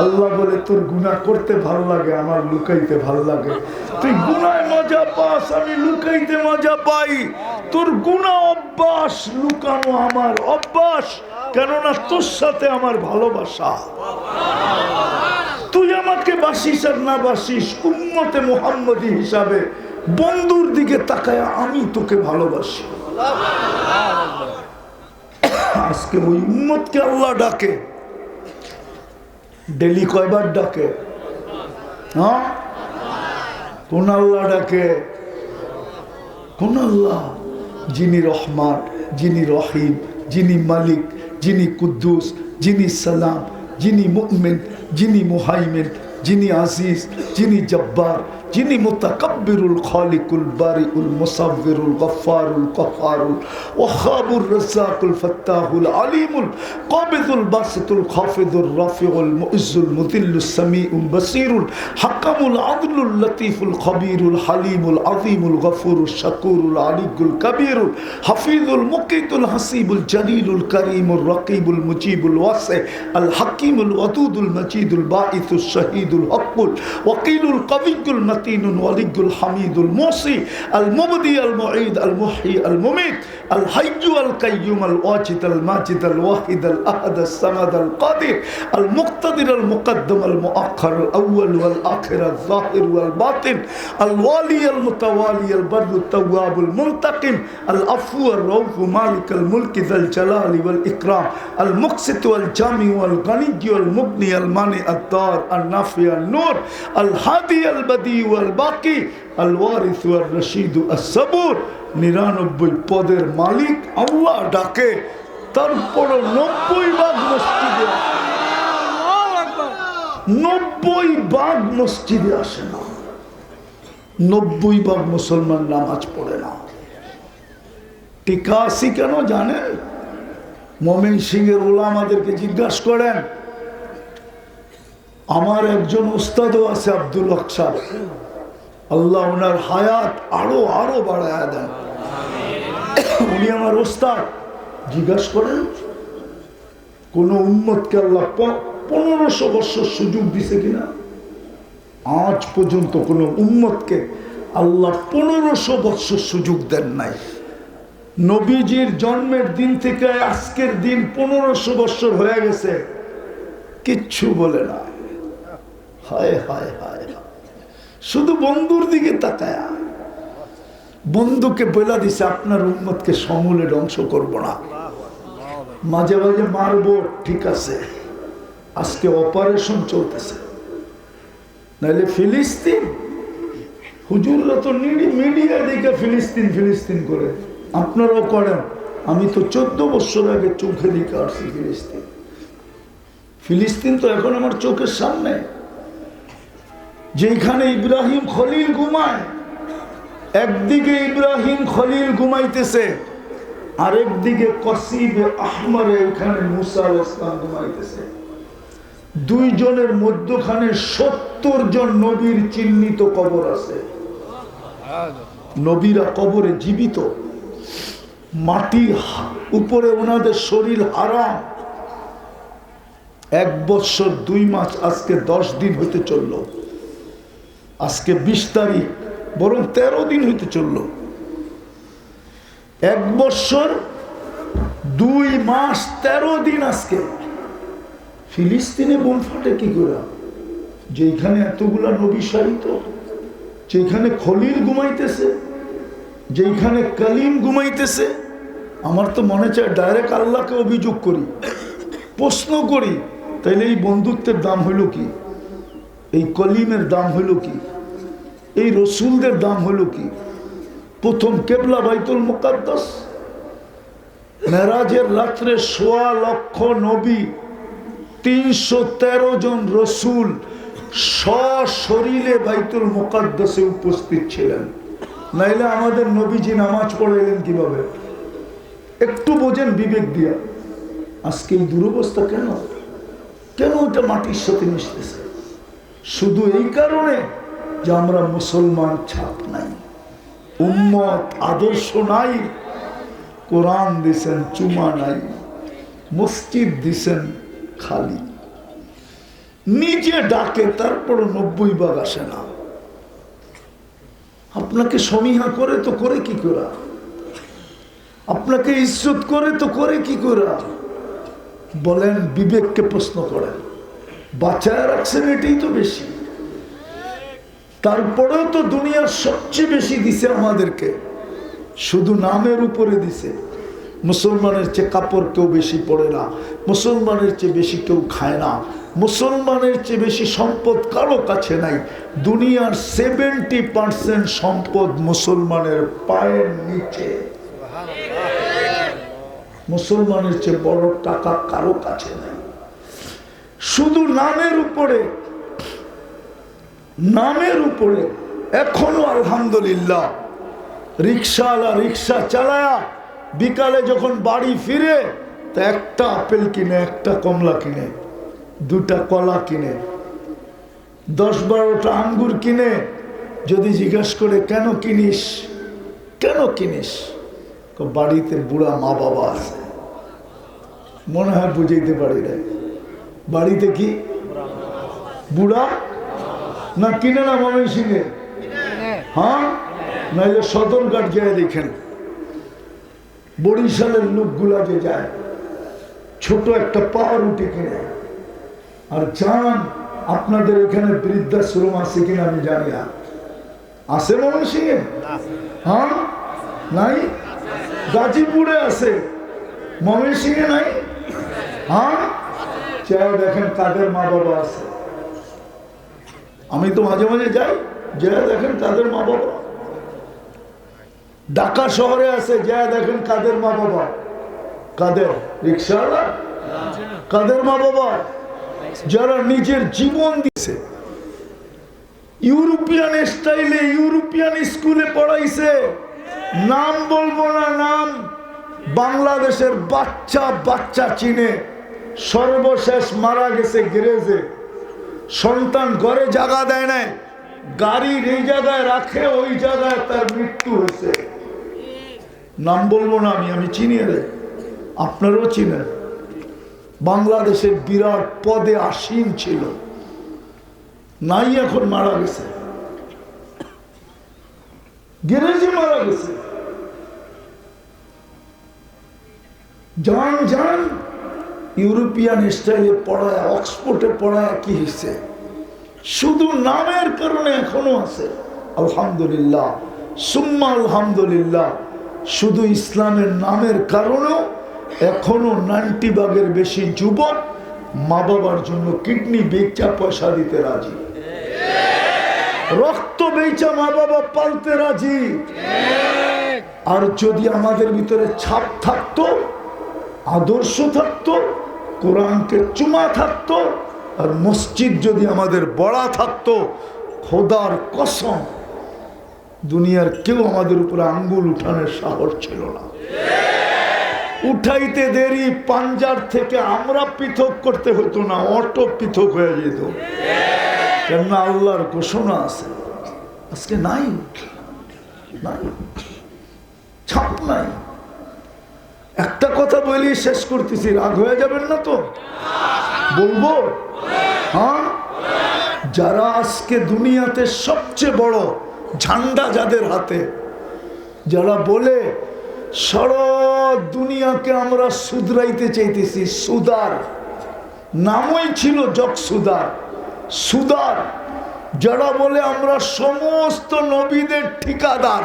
আল্লাহ বলে তোর গুনাহ করতে ভালো লাগে, আমার লুকাইতে ভালো লাগে। তুই গুনায় মজা পাস, আমি লুকাইতে মজা পাই। তোর গুনাহ অভ্যাস, লুকানো আমার অভ্যাস, কেননা তোর সাথে আমার ভালোবাসা। তুই আমাকে বাসিস আর না বাসিস, উম্মতে মুহাম্মদী হিসাবে বন্ধুর দিকে তাকায় আমি তোকে ভালোবাসি। আজকে ওই উম্মতকে আল্লাহ ডাকে, ডেলি কয়বার ডাকে? হ্যাঁ, কোন আল্লাহ ডাকে? কোন আল্লাহ? যিনি রহমান, যিনি রহিম, যিনি মালিক, যিনি কুদ্দুস, যিনি সালাম, যিনি মুমিন, যিনি মুহাইমিন, যিনি আজিজ, যিনি জব্বার, যিনি মুতাকাব্বিরুল খালিকুল বারিউল মুসাব্বিরুল গফফারুল কাহ্হারুল ওয়াহাবুর রাজ্জাকুল ফাত্তাহুল আলিমুল কাবিদুল বাসিতুল খাফিদুর রাফিউল মুইজ্জুল মুদিল্লুস সামিউল বাসিরুল হাকামুল আদলুল লতীফুল খবীরুল হালিমুল আযীমুল গফুরুশ শাকুরুল আলিয়ুল কবীরুল হাফিজুল মুকিতুল হাসিবুল জলিলুল করিমুর রকিবুল মুজিবুল ওয়াসি আল হাকিমুল ওয়াদুদুল মজিদুল বাঈসুশ শাহীদুল হকুল ওয়াকিলুল কবিয়ুল মতিনুল ওয়ালিয়ুল হামিদুল মুসি আল মুবদি আল মুঈদ আল মুহয়ি আল মুমীত আল হাইয়্যু আল কাইয়্যুম আল ওয়াজিদ আল মাজিদ আল ওয়াহিদ আল আহাদ আস সামাদ আল কাদির আল মুক্তাদির আল মুকদ্দম আল মুআখ্খার আল আউয়াল ওয়াল আখির আল যাহির ওয়াল বাতিন আল ওয়ালি আল মুতাওয়ালি আল বরর আত তাওয়াব আল মুনতাকিম আল আফু আর রাউফ মালিক আল মুলক যাল জালাল ওয়াল ইকরাম আল মুকসিত ওয়াল জামি ওয়াল গনি ওয়াল মুগনি আল মানি আত দার আল নাফি আল নূর আল হাদি আল বদি ওয়াল বাকি আল ওয়ারিস ওয়াল রশিদ আস সাবুর। 99 পদের মালিক আল্লাহ ডাকে, তারপর 90 ভাগ মসজিদে, 90 ভাগ মসজিদে আসে না, 90 ভাগ মুসলমান নামাজ পড়ে না। টিকা আসি কেন জানেন? ময়মনসিংহের ওলামাদেরকে জিজ্ঞাসা করেন। আমার একজন উস্তাদও আছে আব্দুল হক সাহেব, আল্লাহ ওনার হায়াত আরো আরো বাড়ায় দেন। উনি আমার ওস্তাদ। জিজ্ঞাসা করেন কোন উম্মতকে আল্লাহ 1500 বছর সুযোগ দিছে কিনা? আজ পর্যন্ত কোন উম্মতকে আল্লাহ 1500 বছর সুযোগ দেন নাই। নবীজির জন্মের দিন থেকে আজকের দিন 1500 বছর হয়ে গেছে, কিচ্ছু বলে না। হায় হায় হায়, শুধু বন্ধুর দিকে তাকায়া বন্ধুকে বলে দিছে আপনার উম্মতকে সমূলে ধ্বংস করব না, মাঝে মাঝে মারবো, ঠিক আছে, আজকে অপারেশন চলতেছে। নাহলে ফিলিস্তিন, হুজুররা তো মিডিয়া দেখে ফিলিস্তিন ফিলিস্তিন করে, আপনারাও করেন। আমি তো 14 বছর আগে চোখে দেখে আসছি ফিলিস্তিন। ফিলিস্তিন তো এখন আমার চোখের সামনে, যেখানে ইব্রাহিম খলিল ঘুমায়। একদিকে ইব্রাহিম খলিল ঘুমাইতেছে, আরেকদিকে কসিবে আহমরে এখানে মুসা আলাইহিস সালাম ঘুমাইতেছে। দুইজনের মধ্যখানে 70 জন নবীর চিহ্নিত কবর আছে। নবীরা কবরে জীবিত, মাটির উপরে ওনাদের শরীর হারাম। 1 বছর 2 মাস, আজকে 10 দিন হইতে চলল, আজকে 20 তারিখ, বরং 13 দিন হইতে চলল। 1 বছর 2 মাস 13 দিন আজকে। ফিলিস্তিনে বোম ফাটে কি করে? যেখানে এতগুলা নবী শাহিত, যেখানে খলিল ঘুমাইতেছে, যেখানে কালিম ঘুমাইতেছে। আমার তো মনে চায় ডাইরেক্ট আল্লাহকে অভিযোগ করি, প্রশ্ন করি, তাইলে এই বন্ধুত্বের দাম হইল কি? এই কলিমের দাম হইল কি? এই রসুলদের দাম হইল কি? প্রথম কেবলা বাইতুল মুকাদ্দাস, মেরাজের রাত্রে 1.25 লক্ষ নবী, 313 জন রসুল সশরীরে বাইতুল মুকাদ্দাসে উপস্থিত ছিলেন। নাইলে আমাদের নবীজি নামাজ পড়াইলেন কিভাবে? একটু বোঝেন বিবেক দিয়া। আজকে এই দুরবস্থা কেন? কেন ওটা মাটির সাথে মিশতেছে? শুধু এই কারণে যে আমরা মুসলমান ছাপ নাই, উম্মত আদর্শ নাই, কোরআন দিছেন চুমা নাই, মসজিদ দিছেন খালি, নিজে ডাকে তারপর 90 ভাগ আসে না। আপনাকে সমীহা করে তো করে কি করা? আপনাকে ইজ্জত করে তো করে কি করা? বলেন, বিবেককে প্রশ্ন করেন। বাঁচায় রাখছেন এটাই তো বেশি। তারপরেও তো দুনিয়ার সবচেয়ে বেশি দিছে আমাদেরকে, শুধু নামের উপরে দিছে। মুসলমানের চেয়ে কাপড় কেউ বেশি পড়ে না, মুসলমানের চেয়ে বেশি কেউ খায় না, মুসলমানের চেয়ে বেশি সম্পদ কারো কাছে নাই। দুনিয়ার 70% সম্পদ মুসলমানের পায়ের নিচে। মুসলমানের চেয়ে বড় টাকা কারো কাছে নাই। শুধু নামের উপরে, নামের উপরে। এখনো আলহামদুলিল্লাহ রিক্সাওয়ালা রিক্সা চালায়া বিকালে যখন বাড়ি ফিরে, তা একটা আপেল কিনে, একটা কমলা কিনে, 2টা কলা কিনে, 10-12টা আঙ্গুর কিনে। যদি জিজ্ঞাসা করে কেন কিনিস, কেন কিনিস, বাড়িতে বুড়া মা বাবা আছে। মনে হয় বুঝাইতে পারি না। বাড়িতে কি বুড়া না কিনে না ময়মনসিংহে? হ্যাঁ, নাইলে সদরঘাট যায় দেখেন, বরিশালের লোকগুলা যে যায়, ছোট একটা পাউরুটি কিনে। আর যান, আপনাদের এখানে বৃদ্ধাশ্রম আছে কিনা আমি জানি না, আছে ময়মনসিংহে? হ্যাঁ, নাই? গাজীপুরে আছে, ময়মনসিংহে নাই? হ্যাঁ, চাই দেখেন কাদের মা বাবা আছে। আমি তো মাঝে মাঝে যাই, যা দেখেন কাদের মা বাবা। ঢাকা শহরে আছে, যা দেখেন কাদের মা বাবা। কাদের? রিক্সাওয়ালা? কাদের মা বাবা? যারা নিজের জীবন দিয়েছে, ইউরোপিয়ান স্টাইলে ইউরোপিয়ান স্কুলে পড়াইছে। নাম বলবো না, নাম বাংলাদেশের বাচ্চা বাচ্চা চীনে সর্বশেষ মারা গেছে গ্যারেজে। সন্তান ঘরে জায়গা দেয় নাই, গাড়ির এই জায়গায় রাখে, ওই জায়গায় তার মৃত্যু হয়েছে। নাম বলবো না আমি চিনি রে, আপনারাও চিনেন। বাংলাদেশের বিরাট পদে আসীন ছিল, নাই, এখন মারা গেছে, গ্যারেজে মারা গেছে। জান ইউরোপিয়ান স্টাইলে পড়ায়, অক্সফোর্ডে পড়ায় কি হয়েছে? শুধু নামের কারণে এখনো আছে। আলহামদুলিল্লাহ, সুম্মা আলহামদুলিল্লাহ। শুধু ইসলামের নামের কারণেও এখনো 90 ভাগের বেশি যুবক মা বাবার জন্য কিডনি বেচা পয়সা দিতে রাজি, রক্ত বেচা মা বাবা পালতে রাজি। আর যদি আমাদের ভিতরে ছাপ থাকতো, আদর্শ থাকতো, কোরআনকে চুমা থাকতো, আর মসজিদ যদি আমাদের বড়া থাকতো, খোদার কসম দুনিয়ার কেউ আমাদের উপরে আঙ্গুল উঠানোর সাহস ছিল না। উঠাইতে দেরি, পাঞ্জার থেকে আমরা পৃথক করতে হতো না, অটো পৃথক হয়ে যেত। কেননা আল্লাহর ঘোষণা আছে, আজকে নাই, ছাপ নাই। একটা কথা বলি শেষ করতেছি, রাগ হয়ে যাবেন না তো? বলবো, হ্যাঁ। যারা আজকে দুনিয়াতে সবচেয়ে বড় ঝান্ডা যাদের হাতে, যারা বলে সারা দুনিয়াকে আমরা সুধরাইতে চাইতেছি, সুদার নামই ছিল জগসুদার, সুদার। যারা বলে আমরা সমস্ত নবীদের ঠিকাদার,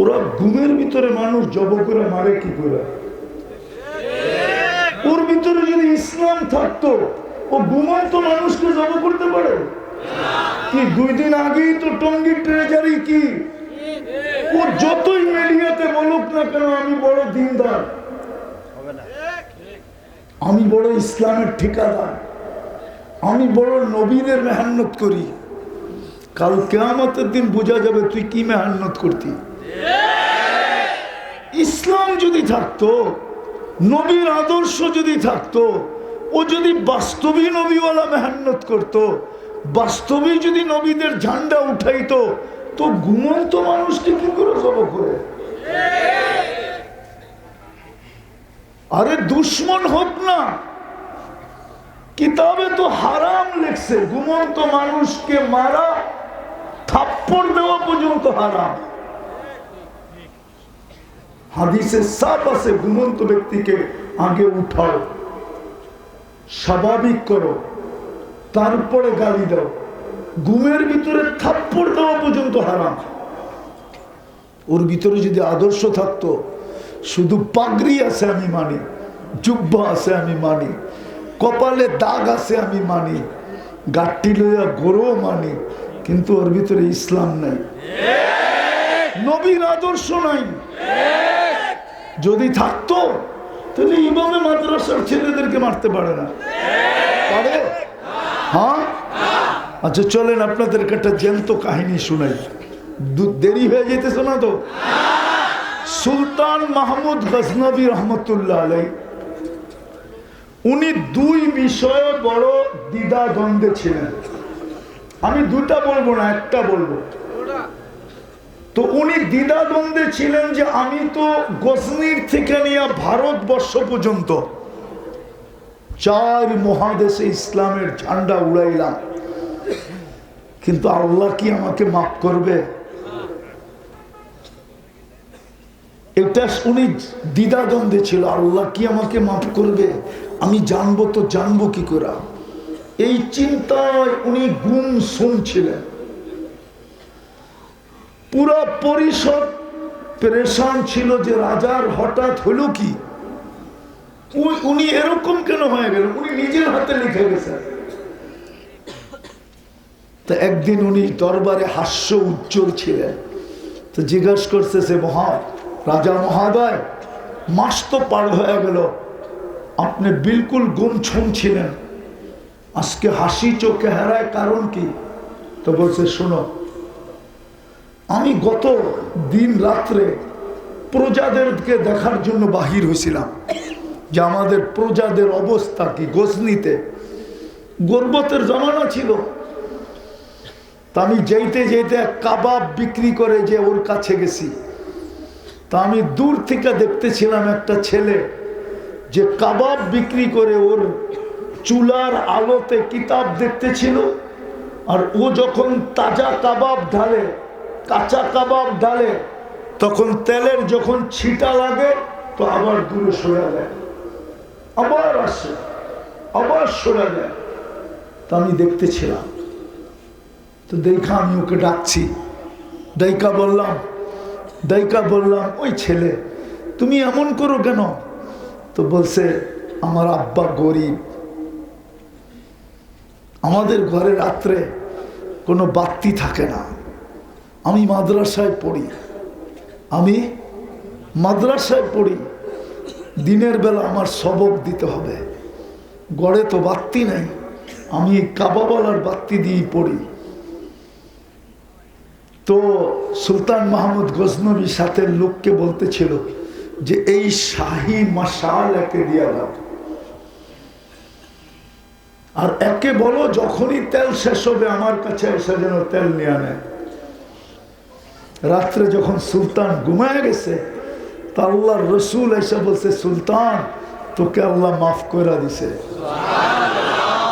ওরা ঘুমের ভিতরে মানুষ জব করে মারে কি করে? ওর ভিতরে যদি ইসলাম থাকতো, ও ঘুমন্ত মানুষকে জব করতে পারে কি? 2 দিন আগেই তো টঙ্গী ট্রেজারি কি, ও যতই মিডিয়াতে বলুক না কেন আমি বড় দিনদার, আমি বড় ইসলামের ঠিকাদার, আমি বড় নবীদের মেহনত করি, কাল কিয়ামতের দিন বোঝা যাবে তুই কি মেহনত করতি। ইসলাম যদি থাকতো, নবীর আদর্শ যদি থাকতো, ও যদি বাস্তবিক নবীওয়ালা মেহনত করতো, বাস্তবিক যদি নবীদের ঝান্ডা উঠাইতো, তো ঘুমন্ত মানুষকে কি করে জব করে? আরে দুশ্মন হোক না, কিতাবে তো হারাম লেখছে, ঘুমন্ত মানুষকে মারা, থাপ্পড় দেওয়া পর্যন্ত হারাম। হাদিসে সাফ আছে, ঘুমন্ত ব্যক্তিকে আগে উঠাও, স্বাভাবিক করো, তারপরে গালি দাও। ঘুমের ভিতরে থাপ্পড় দেওয়া পর্যন্ত হারাম। ওর ভিতরে যদি আদর্শ থাকতো, শুধু পাগড়ি আছে আমি মানি, জুব্বা আছে আমি মানি, কপালে দাগ আছে আমি মানি, গাঠটি লইয়া গরুও মানি, কিন্তু ওর ভিতরে ইসলাম নাই, নবীর আদর্শ নাই। যদি থাকতো তাহলে ইমামে মাদ্রাসার ছেলেদেরকে মারতে পারে না, পারে? হ্যাঁ, আচ্ছা চলেন আপনাদেরকে একটা জ্যান্ত কাহিনী শুনাই, দেরি হয়ে যেতেছে না তো? সুলতান মাহমুদ গজনবী রহমতুল্লাহ আলাই, উনি 2 বিষয়ে বড় দ্বিধা দ্বন্দ্বে ছিলেন। আমি 2টা বলবো না, একটা বলবো। তো উনি দ্বিধা দ্বন্দ্বে ছিলেন যে আমি তো গজনির থেকে নিয়ে ভারতবর্ষ পর্যন্ত 4 মহাদেশে ইসলামের ঝান্ডা উড়াইলাম, কিন্তু আল্লাহ কি আমাকে মাফ করবে? এটা উনি দ্বিধা দ্বন্দ্বে ছিল, আল্লাহ কি আমাকে মাফ করবে? আমি জানবো তো জানবো কি করে? এই চিন্তায় উনি গুম শুনছিলেন। পুরা পরিষদ পেরেশান ছিল যে রাজার হঠাৎ হলো কি, উনি এরকম কেন হয়ে গেল? উনি নিজের হাতে লিখে গেছেন। তো একদিন উনি দরবারে হাস্য উজ্জ্বল ছিলেন, তো জিজ্ঞাসা করতেছে, রাজা মহাদয়, মাস তো পার হয়ে গেল, আপনি বিলকুল গুমছুম ছিলেন, আজকে হাসি চোখে হারায় কারণ কি? তো বলছে, শোনো, আমি গত দিন রাত্রে প্রজাদেরকে দেখার জন্য বাহির হয়েছিলাম যে আমাদের প্রজাদের অবস্থা কি। গজনিতে গর্বতের জমানা ছিল। তা আমি যেতে যেতে এক কাবাব বিক্রি করে যে ওর কাছে গেছি। তা আমি দূর থেকে দেখতেছিলাম একটা ছেলে যে কাবাব বিক্রি করে ওর চুলার আলোতে কিতাব দেখতেছিল। আর ও যখন তাজা কাবাব ঢালে, কাঁচা কাবাব ঢালে, তখন তেলের যখন ছিটা লাগে তো আবার দূরে সরে যায়, আবার আসে, আবার সরে যায়। তা আমি দেখতেছিলাম। তো দেখা আমি ওকে ডাকছি, দাইকা বললাম ওই ছেলে তুমি এমন করো কেন? তো বলছে আমার আব্বা গরিব, আমাদের ঘরে রাত্রে কোনো বাতি থাকে না, আমি মাদ্রাসায় পড়ি, দিনের বেলা আমার সবক দিতে হবে, গড়ে তো বাতি নাই, আমি কাবাওয়ালার বাতি দিয়েই পড়ি। তো সুলতান মাহমুদ গজনবী সাথে লোককে বলতেছিল যে এই শাহী মাশাল একে দিয়া দাও, আর একে বলো যখনই তেল শেষ হবে আমার কাছে এসে যেন তেল নিয়ে আনে। রাত্রে যখন সুলতান ঘুমায় গেছে তা আল্লাহর রসুল এসে বলছে, সুলতান তোকে আল্লাহ মাফ করে দিছে,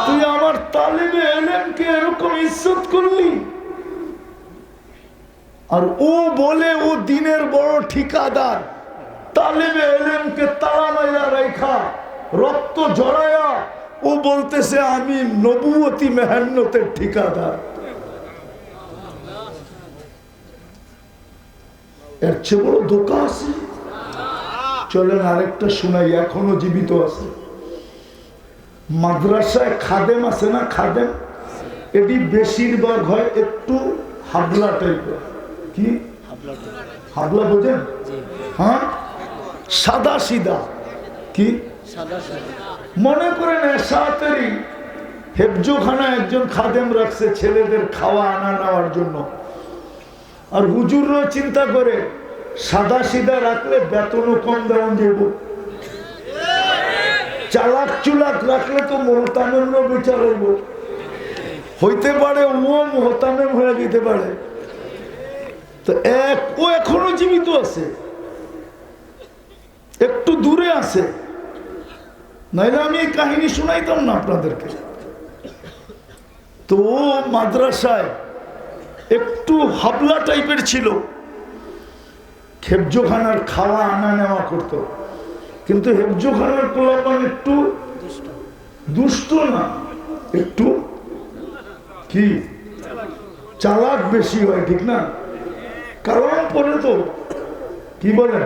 তুই আমার তালিবে এলেমকে এরকম ইজ্জত করলি। আর ও বলে ও দিনের বড় ঠিকাদার, তালিবে এলেমকে তালা মাইরা রেখা রক্ত জড়ায়া ও বলতেছে আমি নবুয়তি মেহনতের ঠিকাদার। এর চেয়ে বড় ধোঁকা আছে? চলেন আরেকটা শোনাই, এখনো জীবিত আছে। মাদ্রাসায় খাদেম আছে না, খাদেম, এটি বেশিরভাগ হয় একটু হাবলা টাইপের। কি হাবলা বোঝেন? হ্যাঁ, সাদা সিধা। কি মনে করেন এসাতেরই হেফজোখানা একজন খাদেম রাখছে ছেলেদের খাওয়া আনা নেওয়ার জন্য, আর হুজুরও চিন্তা করে সাদা সিধা রাখলে বেতনও কম দেওয়া যাব, চালাক চুলাক রাখলে তো মোহতামেম বিচার হইব, হইতে পারে ও মোহতামেম হয়ে যেতে পারে। তো ও এখনো জীবিত আছে, একটু দূরে আছে, নাইলে আমি এই কাহিনী শোনাইতাম না আপনাদেরকে। তো ও মাদ্রাসায় একটু হাবলা টাইপের ছিল, হেফজোখানার খাওয়া আনা নেওয়া করত, কিন্তু হেফজোখানার পোলাপান একটু দুষ্ট না, একটু কি চালাক বেশি হয়, ঠিক না? কারণ পরে তো কি বলে,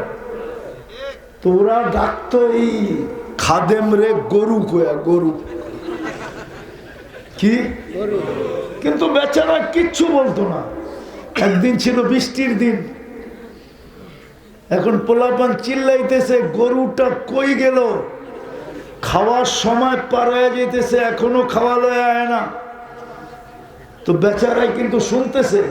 তোরা ডাকতো এই খাদেম রে গরু কয়া, গরু কি, কিন্তু বেচারা কিচ্ছু বলতো না। একদিন ছিল বৃষ্টির দিন, এখন পোলাপান চিল্লাইতেছে গরুটা কই গেল, খাওয়ার সময় পাড়ায় যেতেছে এখনো খাওয়া লয় আয় না। তো বেচারাই কিন্তু শুনতেছে,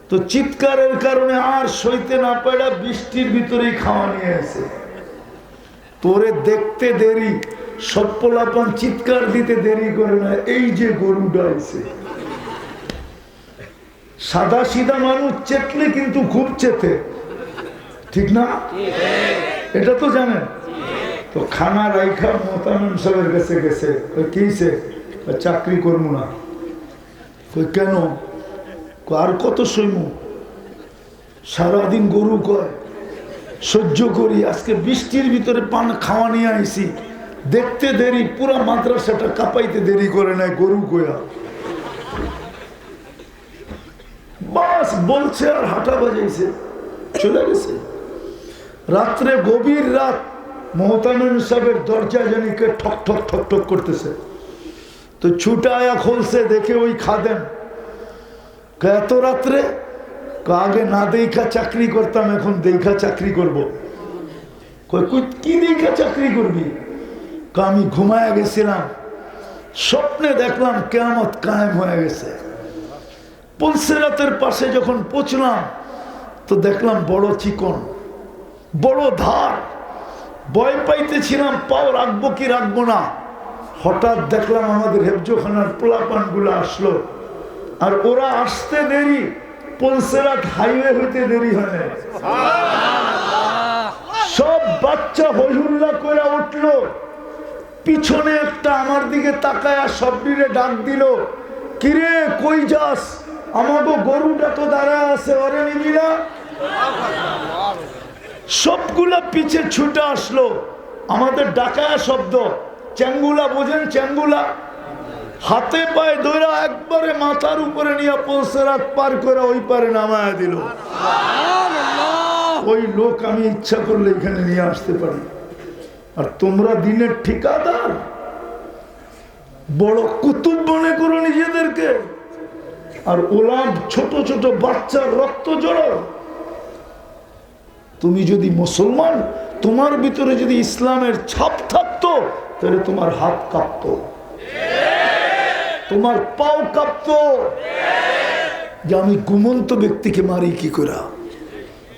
তো চিৎকারের কারণে আর সইতে না পারা বৃষ্টির ভিতরেই খাওয়া নিয়ে আসে। তোরে দেখতে দেরি, সব পোলাপান চিৎকার দিতে দেরি করে না, এই যে গরুটা আছে। সাদা সিধা মানুষ চেতলে কিন্তু খুব চেতে, ঠিক না? এটা তো জানেন। তো খানা রাইখা মোহতামিম সাহেবের কাছে গেছে, কিছে চাকরি করবো না। কেন? আর কত সইমু, সারাদিন গরু কয় সহ্য করি, আজকে বৃষ্টির ভিতরে পান খাওয়া নিয়ে আইছি, দেখতে দেরি, পুরা মাদ্রাসাটা কাঁপাইতে দেরি করে নাই গরু কয়া। বাস বলছে আর হাঁটা বাজাইছে, চলে গেছে। রাত্রে গভীর রাত মোহতামিম সাহেবের দরজা জানিকে ঠক ঠক ঠক ঠক করতেছে। তো ছুটা আয়া খুলছে, দেখে ওই খাদেম। এত রাত্রে? আগে না দেখা চাকরি করতাম, এখন দেখা চাকরি করবো। কি দেখা চাকরি করবি? আমি ঘুমায় গেছিলাম, স্বপ্নে দেখলাম কিয়ামত কায়েম হয়ে গেছে। পুলসিরাতের পাশে যখন পৌঁছলাম তো দেখলাম বড় চিকন, বড় ধার, ভয় পাইতেছিলাম পাও রাখবো কি রাখবো না। হঠাৎ দেখলাম আমাদের হেফজোখানার পোলাপান গুলো আসলো, আর ওরা আসতে দেরি, পলসেরাত হাইওয়ে হইতে দেরি হয় না। সব বাচ্চা হইহুল্লা করে উঠলো, পিছনে একটা আমার দিকে তাকায়া সবদিকে ডাক দিল, কিরে কই যাস? আমাকে গরুটা তো দাঁড়ায় আছে, ওরে নিবি না? সবগুলা পিছে ছুটে আসলো, আমাদের ডাকায়া শব্দ। চ্যাঙ্গুলা বোঝেন? চ্যাঙ্গুলা হাতে পায়ে দৌড়া একবারে মাথার উপরে নিয়ে পলসেরাত পার করে ওই পারে নামায়া দিল। ওই লোক আমি ইচ্ছা করলে এখানে নিয়ে আসতে পারি, আর তোমরা দিনের ঠিকাদার, বড় কুতুব মনে করো নিজেদেরকে, আর ওলাম ছোট ছোট বাচ্চার রক্ত জড়ো। তুমি যদি মুসলমান, তোমার ভিতরে যদি ইসলামের ছাপ থাকতো, তাহলে তোমার হাত কাঁপতো, তোমার পাও কাঁপতো, যে আমি ঘুমন্ত ব্যক্তিকে মারি কি করে।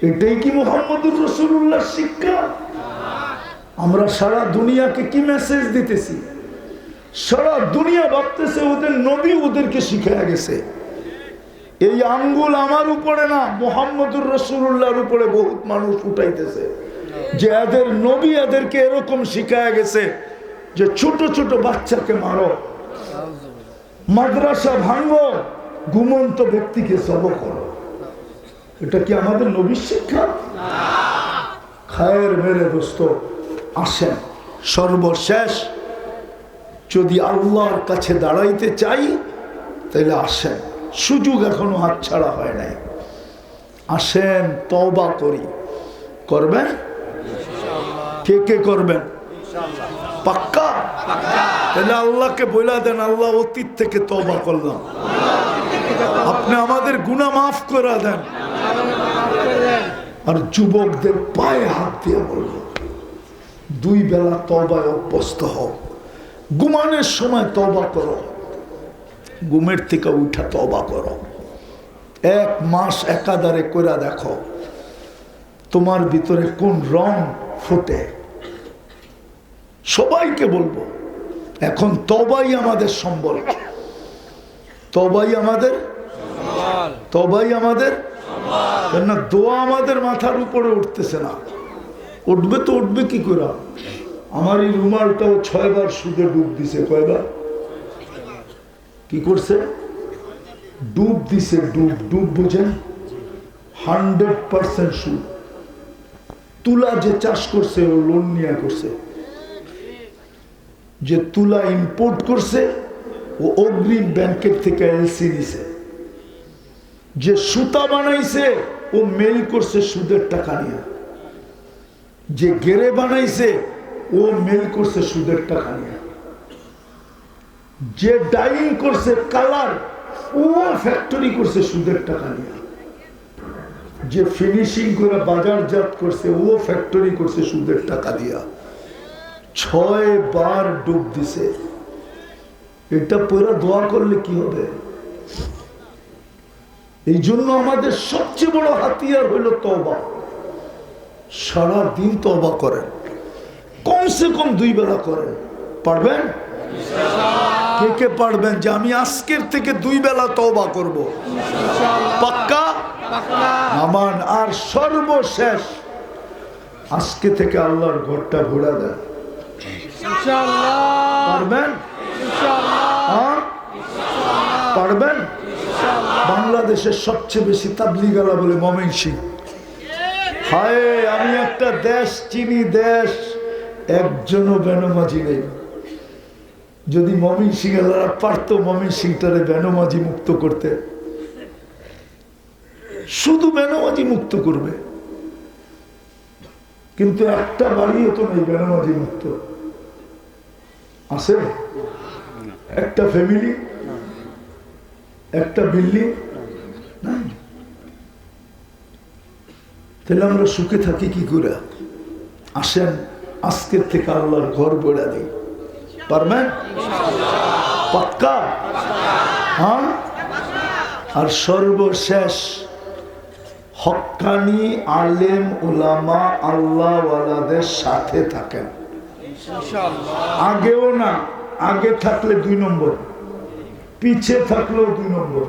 এটাই কি মুহাম্মদুর রাসূলুল্লাহর শিক্ষা? আমরা সারা দুনিয়াকে কি মেসেজ দিতেছি? সারা দুনিয়া ভাবতেছে ওদের নবী ওদেরকে শিখায়া গেছে। এই আঙ্গুল আমার উপরে না, মুহাম্মদুর রাসূলুল্লাহর উপরে বহুত মানুষ উঠাইতেছে যে এদের নবী এদেরকে এরকম শিখায়া গেছে যে ছোট ছোট বাচ্চাকে মারো, মাদ্রাসা ভাঙো, ঘুমন্ত ব্যক্তিকে জবাই করো। এটা কি আমাদের নবীর শিক্ষা? খায়ের মেরে দোস্ত, আসেন সর্বশেষ যদি আল্লাহর কাছে দাঁড়াইতে চাই তাহলে আসেন, সুযোগ এখনো হাতছাড়া হয় নাই। আসেন তওবা করি। করবেন? কে কে করবেন? পাক্কা? তাহলে আল্লাহকে বইলা দেন, আল্লাহ অতীত থেকে তওবা করলাম, আপনি আমাদের গুনাহ মাফ করে দেন। আর যুবকদের পায়ে হাত দিয়ে বলল, দুই বেলা তওবায় অভ্যস্ত হও। ঘুমানোর সময় তওবা করো, ঘুমের থেকে উঠা তওবা করো। 1 মাস একাধারে করে দেখো তোমার ভিতরে কোন রং ফোটে। সবাইকে বলবো, এখন তওবাই আমাদের সম্বল, তওবাই আমাদের, তওবাই আমাদের। কেননা দোয়া আমাদের মাথার উপরে উঠতেছে না। উঠবে তো উঠবে কি করে? আমার এই রুমালটাও 6 বার সুদে ডুব দিছে। কয়বার? কি করছে? ডুব দিছে। ডুব, ডুব বুঝেন? 100% সুদ। তুলা যে চাষ করছে ও লোন নিয়ে করছে, যে তুলা ইম্পোর্ট করছে ও অগ্রিম ব্যাংকের থেকে এলসি নিছে, যে সুতা বানাইছে ও মেল করছে সুদের টাকা নিয়ে, যে গেরে বানাইছে ও মেল করছে সুদের টাকা নিয়ে, যে ডাইং করছে কালার ও ফ্যাক্টরি করছে সুদের টাকা নিয়ে, যে ফিনিশিং করে বাজারজাত করছে ও ফ্যাক্টরি করছে সুদের টাকা দিয়া। 6 বার ডুব দিছে। এটা পুরো দোয়া করলে কি হবে? এই জন্য আমাদের সবচেয়ে বড় হাতিয়ার হলো তওবা। সারা দিন তওবা করেন, কমসে কম 2 বেলা করেন। পারবেন? কে কে পারবেন যে আমি আজকের থেকে 2 বেলা তওবা করব? পাক্কা? আমান। আর সর্বশেষ আজকে থেকে আল্লাহর ঘরটা ঘোরা দেন। পারবেন? পারবেন? বাংলাদেশের সবচেয়ে বেশি তাবলীগালা বলে ময়মনসিংহ। হায়, আমি একটা দেশ চিনি, দেশ একজনও বেনমাজি নেই। যদি ময়মনসিংহেরা পারতো ময়মনসিংহটারে বেনমাজি মুক্ত করতে, শুধু বেনমাজি মুক্ত করবে, কিন্তু একটা বাড়িও তো নেই বেনমাজি মুক্ত। আছে একটা ফ্যামিলি, একটা বিল্ডিং নাই। তাহলে আমরা সুখে থাকি কি করে? আসেন আজকের থেকে আল্লাহর ঘর বেড়া দিই। পারবেন? পাক্কা? হ্যাঁ। আর সর্বশেষ হক্কানি আলেম উলামা আল্লাহওয়ালাদের সাথে থাকেন। আগেও না, আগে থাকলে 2 নম্বর, পিছে থাকলেও 2 নম্বর।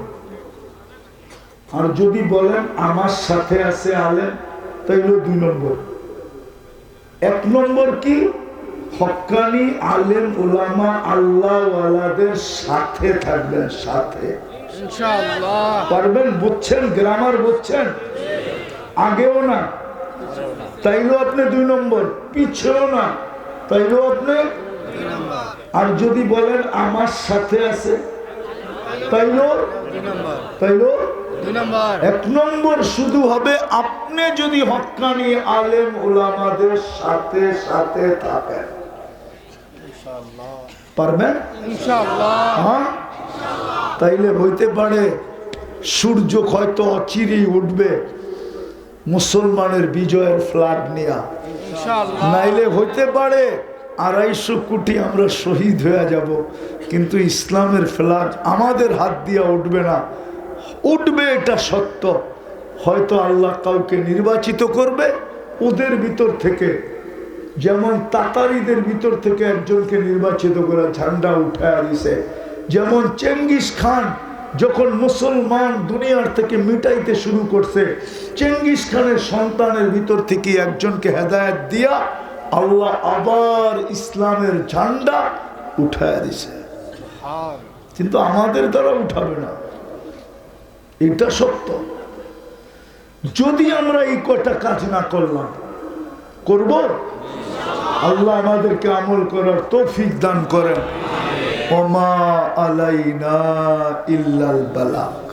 আর যদি বলেন আমার সাথে আছে আলেম, তাইলেও 2 নম্বর। 1 নম্বর কি? হক্কানি আলেম উলামা আল্লাহওয়ালাদের সাথে থাকবেন, সাথে। ইনশাআল্লাহ পারবেন? বুঝছেন? গ্রামার বুঝছেন? আগেও না, তাইলেও আপনি 2 নম্বর, পিছেও না, তাইলেও আপনি। আর যদি বলেন আমার সাথে আছে, তাইলেও 2 নম্বর। 1 নম্বর শুধু হবে আপনি যদি হক্কানি আলেম উলামাদের সাথে সাথে থাকেন। পারবেন? হ্যাঁ, তাইলে হইতে পারে সূর্য হয়তো অচিরেই উঠবে মুসলমানের বিজয়ের ফ্ল্যাগ নিয়ে, নাইলে হইতে পারে 250 কোটি আমরা শহীদ হয়ে যাব, কিন্তু ইসলামের ফ্ল্যাগ আমাদের হাত দিয়ে উঠবে না। উঠবে, এটা সত্য। হয়তো আল্লাহ কাউকে নির্বাচিত করবে ওদের ভিতর থেকে, যেমন তাতারিদের ভিতর থেকে একজনকে নির্বাচিত করে ঝান্ডা উঠায় দিছে। যেমন চেঙ্গিস খান যখন মুসলমান দুনিয়ার থেকে মিটাইতে শুরু করছে, চেঙ্গিস খানের সন্তানের ভিতর থেকে একজনকে হেদায়েত দিয়া আল্লাহ আবার ইসলামের ঝান্ডা উঠায় দিছে। কিন্তু আমাদের দ্বারা উঠাবে না, এটা সত্য। যদি আমরা এই কটা কাজ না করলাম, করব, আল্লাহ আমাদেরকে আমল করার তৌফিক দান করেন। ওমা আলাইনা ইল্লাল বালাগ।